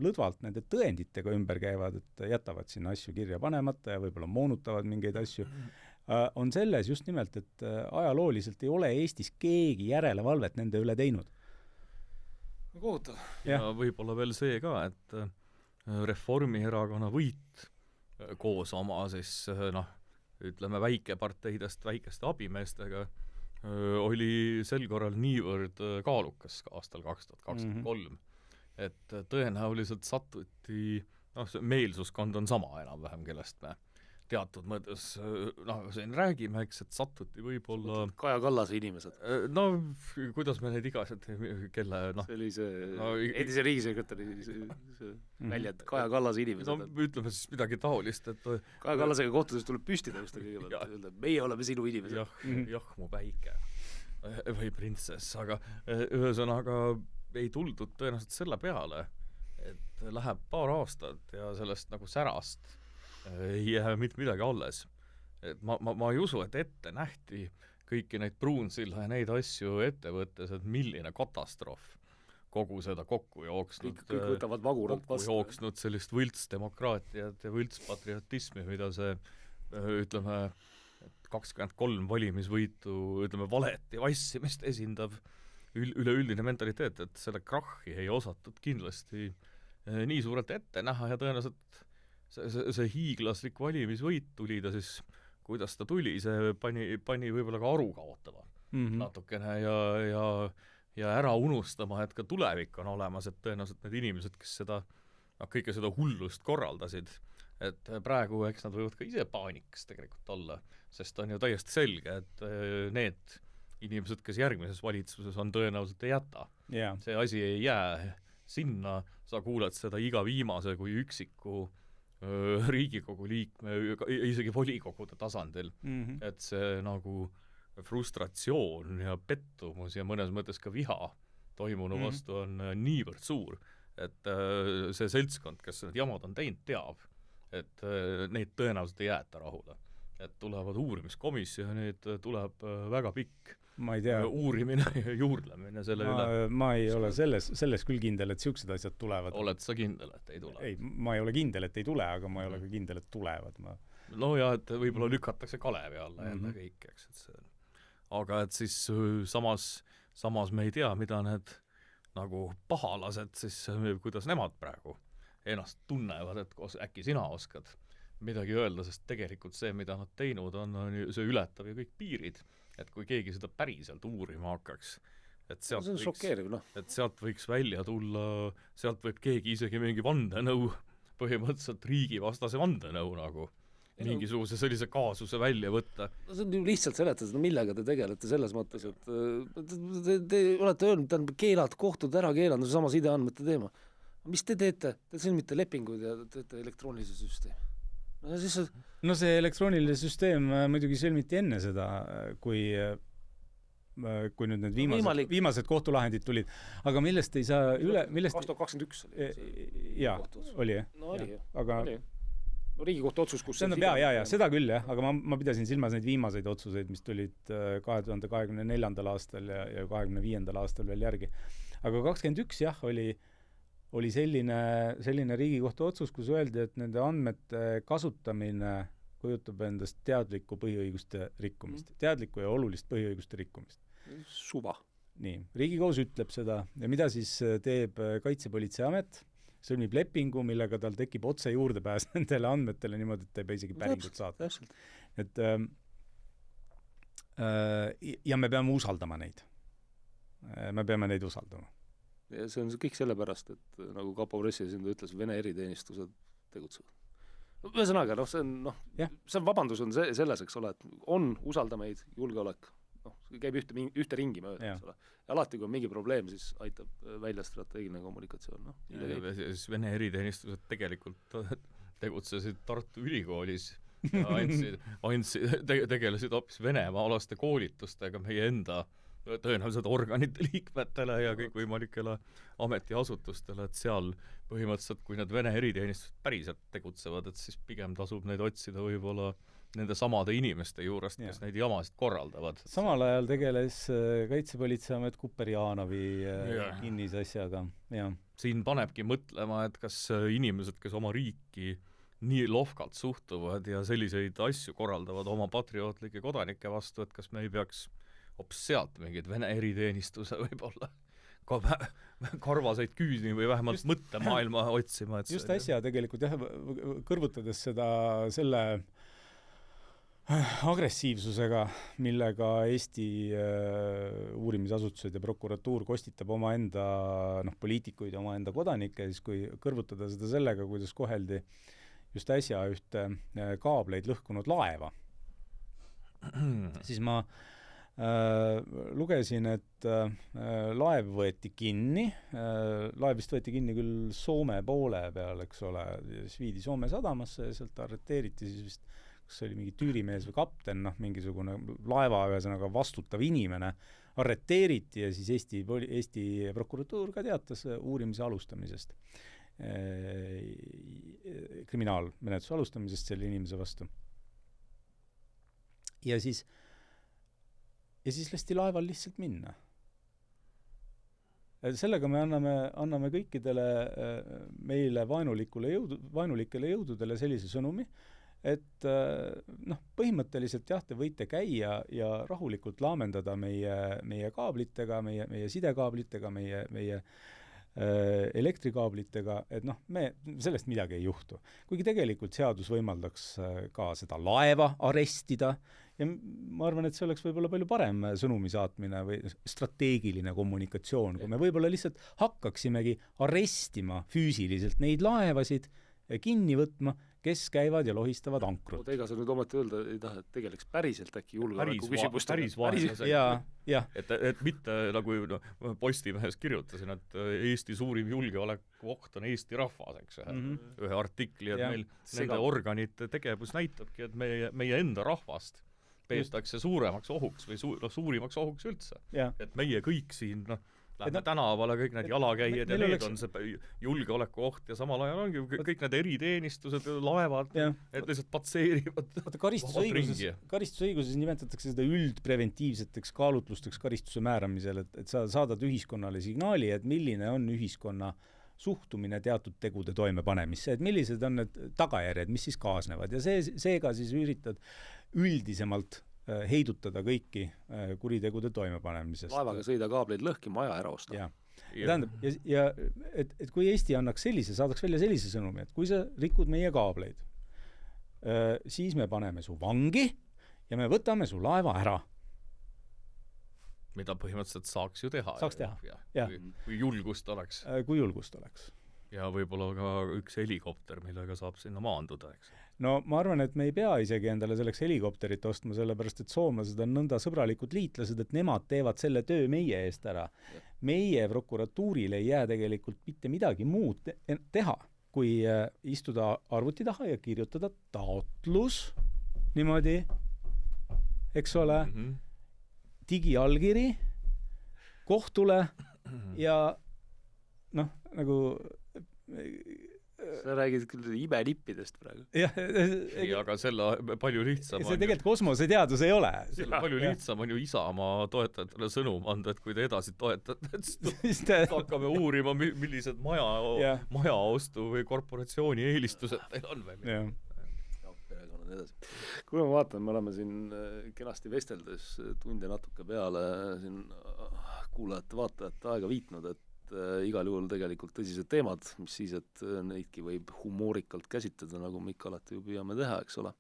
Speaker 3: lõdvalt nende tõenditega ümber käivad, et jätavad sinna asju kirja panemata ja võib-olla moonutavad mingeid asju, on selles just nimelt, et ajalooliselt ei ole Eestis keegi järelevalvet nende üle teinud.
Speaker 1: Kohutav.
Speaker 2: Ja võib-olla veel see ka, et Reformierakonna võit koos oma siis, ütleme, väikeparteidest väikeste abimeestega oli sel korral niivõrd kaalukas ka aastal 2023, et tõenäoliselt sattuti, see meelsuskond on sama enam-vähem, kellest me teatud mõttes, siin räägime, eks, et sattuti võib-olla
Speaker 1: Kaja Kallase inimesed.
Speaker 2: Kuidas me neid igasid, kelle,
Speaker 1: see oli see endise riigisekretäri väljend, Kaja Kallase inimesed.
Speaker 2: Ütleme siis midagi taolist, et
Speaker 1: Kaja Kallasega kohtudes tuleb püstida just kõigepealt öelda, meie oleme sinu inimesed.
Speaker 2: Jah, mu päike või printsess, aga ühesõnaga ei tuldud tõenäoliselt selle peale, et läheb paar aastat ja sellest nagu särast ei jää mitte midagi alles. Et ma ei usu, et ette nähti kõiki neid Pruunsilla ja neid asju ette võttes, et milline katastroof kogu seda kokku jooksnud,
Speaker 1: kõik võtavad vaguralt vastu.
Speaker 2: Jooksnud sellist võltsdemokraatiat ja võltspatriotismi, mida see, ütleme, 23 valimisvõitu, ütleme, valeti vassimist esindav üleüldine mentaliteet, et selle krahhi ei osatud kindlasti nii suurelt ette näha ja tõenäoliselt see hiiglaslik valimisvõit tuli ta siis, kuidas ta tuli, see pani võib-olla ka aru kaotama natukene ja ära unustama, et ka tulevik on olemas, et tõenäoliselt need inimesed, kes seda, kõike seda hullust korraldasid, et praegu eks nad võivad ka ise paanikas tegelikult olla, sest on ju täiesti selge, et need inimesed, kes järgmises valitsuses on, tõenäoliselt ei jäta. See asi ei jää sinna, sa kuuled seda iga viimase kui üksiku Riigikogu liikme, isegi volikogude tasandil, et see nagu frustratsioon ja pettumus ja mõnes mõttes ka viha toimunu vastu on niivõrd suur, et see seltskond, kes need jamad on teinud, teab, et neid tõenäoliselt ei jäeta rahule. Et tulevad uurimiskomisjonid, tuleb väga pikk uurimine ja juurdlemine selle üle.
Speaker 3: Ma ei ole selles küll kindel, et siuksed asjad tulevad.
Speaker 2: Oled sa kindel, et ei tule?
Speaker 3: Ei, ma ei ole kindel, et ei tule, aga ma ei ole ka kindel, et tulevad.
Speaker 2: No ja, et võib-olla lükatakse Kalevi alla jälle kõik, eks. Et see. Aga et siis samas me ei tea, mida need nagu pahalased siis, kuidas nemad praegu ennast tunnevad, et äkki sina oskad midagi öelda, sest tegelikult see, mida nad teinud on see ületab ju kõik piirid. Et kui keegi seda päriselt uurima hakkaks, et sealt võiks välja tulla, sealt võib keegi isegi mingi vandenõu, põhimõtteliselt riigivastase vandenõu nagu, mingisuguse sellise kaasuse välja võtta.
Speaker 1: No see on ju lihtsalt seletada, millega te tegelete selles mõttes, et te olete öelnud, keelad, kohtud ära keelanud, sama sideandmete teema. Mis te teete? Te sõlmite lepinguid ja teete elektroonilise süsteemi.
Speaker 3: No see elektrooniline süsteem muidugi sõlmiti enne seda, kui nüüd need viimased kohtulahendid tulid. Aga millest ei saa üle...
Speaker 1: 2021 oli.
Speaker 3: Jaa, oli.
Speaker 1: No oli.
Speaker 3: Aga
Speaker 1: Riigikohtu otsus, kus
Speaker 3: seda küll jah, aga ma pidasin silmas neid viimaseid otsuseid, mis tulid 2024. aastal ja 2025. aastal veel järgi. Aga 2021 jah, oli selline Riigikohtu otsus, kus öeldi, et nende andmete kasutamine kujutab endast teadlikku põhiõiguste rikkumist. Teadlikku ja olulist põhiõiguste rikkumist.
Speaker 1: Suva.
Speaker 3: Nii, Riigikohus ütleb seda ja mida siis teeb Kaitsepolitseiamet? Sõlmib lepingu, millega tal tekib otse juurdepääs nendele andmetele niimoodi, et ta ei pea isegi päringut saada. Et, ja me peame usaldama neid. Me peame neid usaldama.
Speaker 1: Ja see on kõik sellepärast, et nagu Kapo pressiesindaja ütles, Vene eriteenistused tegutsevad. Ühesõnaga, see vabandus on selles, eks ole, et on usalda meid julgeolek. Käib ühte ringi mööda, eks ole. Ja alati, kui on mingi probleem, siis aitab välja strateegiline kommunikatsioon.
Speaker 2: Ja siis Vene eriteenistused tegelikult tegutsesid Tartu Ülikoolis ja tegelesid hoopis venemaalaste koolitustega meie enda tõenäoliselt organite liikmetele ja kõikvõimalikele ametiasutustele, et seal põhimõtteliselt, kui need Vene eriteenistused päriselt tegutsevad, et siis pigem tasub neid otsida võib-olla nende samade inimeste juurest, kes neid jamasid korraldavad.
Speaker 3: Samal ajal tegeles Kaitsepolitseiamet Kuperjanovi kinnisasjaga. Ja.
Speaker 2: Siin panebki mõtlema, et kas inimesed, kes oma riiki nii lohkalt suhtuvad ja selliseid asju korraldavad oma patriootlike kodanike vastu, et kas me ei peaks hoopis sealt mingid Vene eriteenistuse võib-olla karvaseid küüsni või vähemalt mõttemaailma otsima. Et
Speaker 3: just äsja tegelikult jah, kõrvutades selle agressiivsusega, millega Eesti uurimisasutused ja prokuratuur kostitab omaenda poliitikuid ja omaenda kodanikke, siis kui kõrvutada seda sellega, kuidas koheldi just äsja ühte kaableid lõhkunud laeva, siis ma lugesin, et laev võeti kinni, laev vist võeti kinni küll Soome poole peal, eks ole, siis viidi Soome sadamasse ja sealt arreteeriti siis vist kas oli mingi tüürimees või kapten, mingisugune laeva ühesõnaga vastutav inimene, arreteeriti ja siis Eesti prokuratuur ka teatas uurimise alustamisest, kriminaalmenetluse alustamisest selle inimese vastu. Ja siis lasti laeval lihtsalt minna. Sellega me anname kõikidele meile vaenulikele jõududele sellise sõnumi, et põhimõtteliselt jah, te võite käia ja rahulikult laamendada meie kaablitega, meie sidekaablitega, meie elektrikaablitega, et me sellest midagi ei juhtu. Kuigi tegelikult seadus võimaldaks ka seda laeva arestida ja ma arvan, et see oleks võib-olla palju parem sõnumi saatmine või strateegiline kommunikatsioon, kui me võib-olla lihtsalt hakkaksimegi arestima füüsiliselt neid laevasid kinni võtma, kes käivad ja lohistavad ankrut.
Speaker 1: Ega sa nüüd ometi öelda ei taha, et tegeleks päriselt äkki julgeoleku küsimust.
Speaker 2: Päris et mitte nagu Postimehes kirjutasin, et Eesti suurim julgeolekuoht on Eesti rahvas, eks ühe artikli, et meil nende organite tegevus näitabki, et meie enda rahvast peetakse suuremaks ohuks või suurimaks ohuks üldse. Et meie kõik siin lähme tänavale, kõik need jalakäijad ja need on see julgeolekuoht ja samal ajal ongi kõik need eriteenistused, laevad, et lihtsalt patseerivad.
Speaker 3: Karistusõiguses nimetatakse seda üldpreventiivseteks kaalutlusteks karistuse määramisel, et sa saadad ühiskonnale signaali, et milline on ühiskonna suhtumine teatud tegude toimepanemisse, et millised on need tagajärjed, mis siis kaasnevad ja seega siis üritad üldisemalt heidutada kõiki kuritegude toimepanemisest.
Speaker 1: Laevaga sõida kaableid lõhki, maja ära osta.
Speaker 3: Ja tähendab, et kui Eesti annaks saadaks välja sellise sõnumi, et kui sa rikud meie kaableid, siis me paneme su vangi ja me võtame su laeva ära.
Speaker 2: Mida põhimõtteliselt saaks ju teha.
Speaker 3: Saaks teha,
Speaker 2: kui julgust oleks.
Speaker 3: Kui julgust oleks.
Speaker 2: Ja võib-olla ka üks helikopter, millega saab sinna maanduda, eks.
Speaker 3: No ma arvan, et me ei pea isegi endale selleks helikopterit ostma, sellepärast et soomlased on nõnda sõbralikud liitlased, et nemad teevad selle töö meie eest ära. Meie prokuratuuril ei jää tegelikult mitte midagi muud teha, kui istuda arvuti taha ja kirjutada taotlus niimoodi, eks ole, digiallkiri kohtule ja nagu
Speaker 1: sa räägid küll imelippidest praegu.
Speaker 2: Ei, aga selle palju lihtsam
Speaker 3: see tegelikult kosmoseteadus ei ole.
Speaker 2: Selle palju lihtsam on ju Isamaa toetajatele sõnum anda, et kui te edasi toetate, siis hakkame uurima, millised majaostu või korporatsiooni eelistused teil on või mida.
Speaker 1: Kui ma vaatan, me oleme siin kenasti vesteldes tunde natuke peale siin kuulajate-vaatajate aega viitnud, et igal juhul tegelikult tõsised teemad, mis siis, et neidki võib humoorikalt käsitleda, nagu me ikka alati ju püüame teha, eks ole.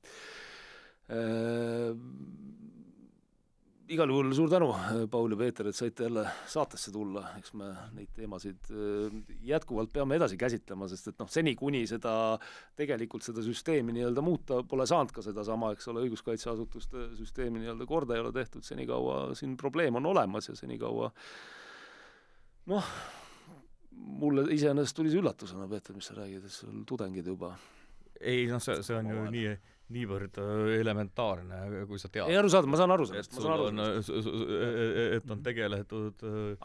Speaker 1: Igal juhul suur tänu, Paul ja Peeter, et saite jälle saatesse tulla, eks me neid teemasid jätkuvalt peame edasi käsitlema, sest et seni kuni seda tegelikult seda süsteemi nii-öelda muuta pole saanud ka seda sama, eks ole, õiguskaitseasutuste süsteemi nii-öelda korda ei ole tehtud, senikaua siin probleem on olemas ja senikaua mulle iseenesest tuli see üllatusena, Peeter, mis sa räägid, et sul tudengid juba
Speaker 2: ei, see on ju niivõrd elementaarne, kui sa tead.
Speaker 1: Ei arusaada, ma saan aru sellest.
Speaker 2: Et on tegeletud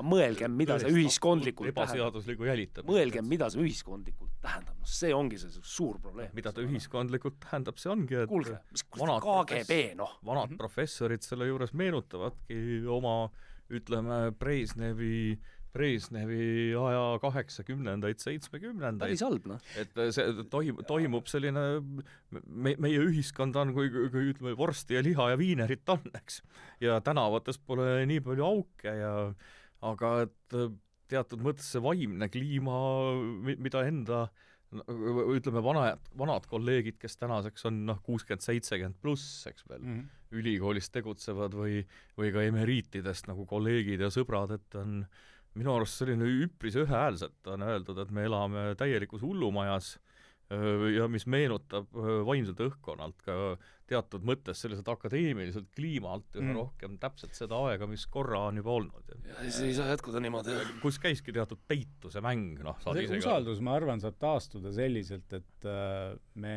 Speaker 1: mõelgem, mida see ühiskondlikult
Speaker 2: ebaseadusliku jälitab.
Speaker 1: Mõelgem, mida see ühiskondlikult tähendab. See ongi see suur probleem.
Speaker 2: Mida ta ühiskondlikult tähendab, see ongi, et
Speaker 1: kuulge, mis KGB,
Speaker 2: vanad professorid selle juures meenutavadki oma, ütleme, Brežnevi aja 80-ndaid, 70-ndaid.
Speaker 1: Päris halb,
Speaker 2: Et see toimub selline, meie ühiskond on, kui ütleme, vorsti ja liha ja viinerit on, eks. Ja tänavates pole nii palju auke aga et teatud mõttes see vaimne kliima, mida enda, ütleme, vanad kolleegid, kes tänaseks on 60-70 pluss, eks veel, ülikoolis tegutsevad või ka emeriitidest nagu kolleegid ja sõbrad, et on minu arust selline üpris ühehäälselt on öeldud, et me elame täielikus hullumajas ja mis meenutab vaimselt õhkkonnalt ka teatud mõttes selliselt akadeemiliselt kliimalt üha rohkem täpselt seda aega, mis korra on juba olnud.
Speaker 1: Ja see ei saa jätkuda niimoodi.
Speaker 2: Kus käiski teatud peituse mäng.
Speaker 3: See usaldus, ma arvan, saab taastuda selliselt, et me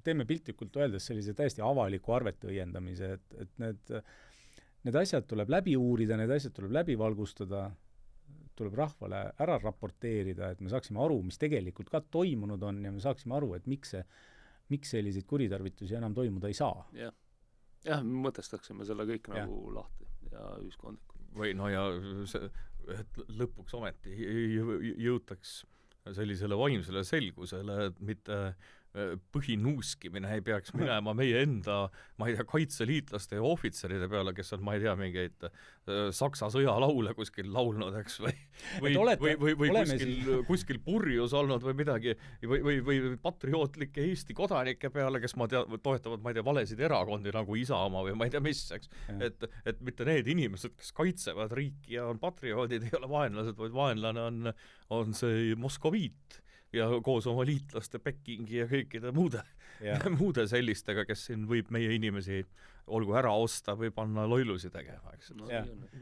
Speaker 3: teeme piltlikult öeldes sellise täiesti avaliku arvete õiendamise, et need asjad tuleb läbi uurida, need asjad tuleb läbi valgustada, tuleb rahvale ära raporteerida, et me saaksime aru, mis tegelikult ka toimunud on ja me saaksime aru, et miks selliseid kuritarvitusi enam toimuda ei saa.
Speaker 1: Jah, mõtestaksime selle kõik nagu lahti ja ühiskondlikult.
Speaker 2: Või ja et lõpuks ometi jõutaks sellisele vaimsele selgusele, et mitte põhinuuskimine ei peaks minema meie enda, ma ei tea, kaitseliitlaste ja ohvitseride peale, kes on, ma ei tea, mingeid Saksa sõjalaule kuskil laulnud, eks, või kuskil purjus olnud või midagi, või patriootlike Eesti kodanike peale, kes toetavad, ma ei tea, valesid erakondi nagu Isamaa või ma ei tea mis, eks. Et mitte need inimesed, kes kaitsevad riiki ja on patrioodid, ei ole vaenlased, vaid vaenlane on see Moskoviit ja koos oma liitlaste Pekingi ja kõikide muude sellistega, kes siin võib meie inimesi olgu ära osta või panna loilusi tegema, eks.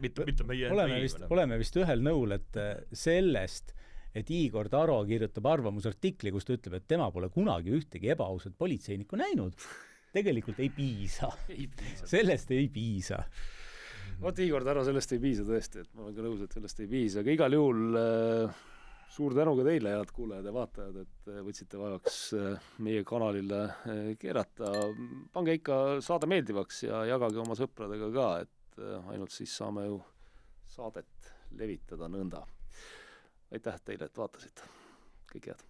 Speaker 2: Mitte meie
Speaker 3: oleme vist ühel nõul, et sellest, et Igor Taro kirjutab arvamusartikli, kus ta ütleb, et tema pole kunagi ühtegi ebaausat politseinikku näinud, tegelikult ei piisa. Sellest ei piisa.
Speaker 1: Vot Igor Taro, sellest ei piisa tõesti, et ma olen ka nõus, et sellest ei piisa, aga igal juhul suur tänu ka teile, head kuulajad ja vaatajad, et võtsite vaevaks meie kanalile keerata. Pange ikka saade meeldivaks ja jagage oma sõpradega ka, et ainult siis saame ju saadet levitada nõnda. Aitäh teile, et vaatasite. Kõik head.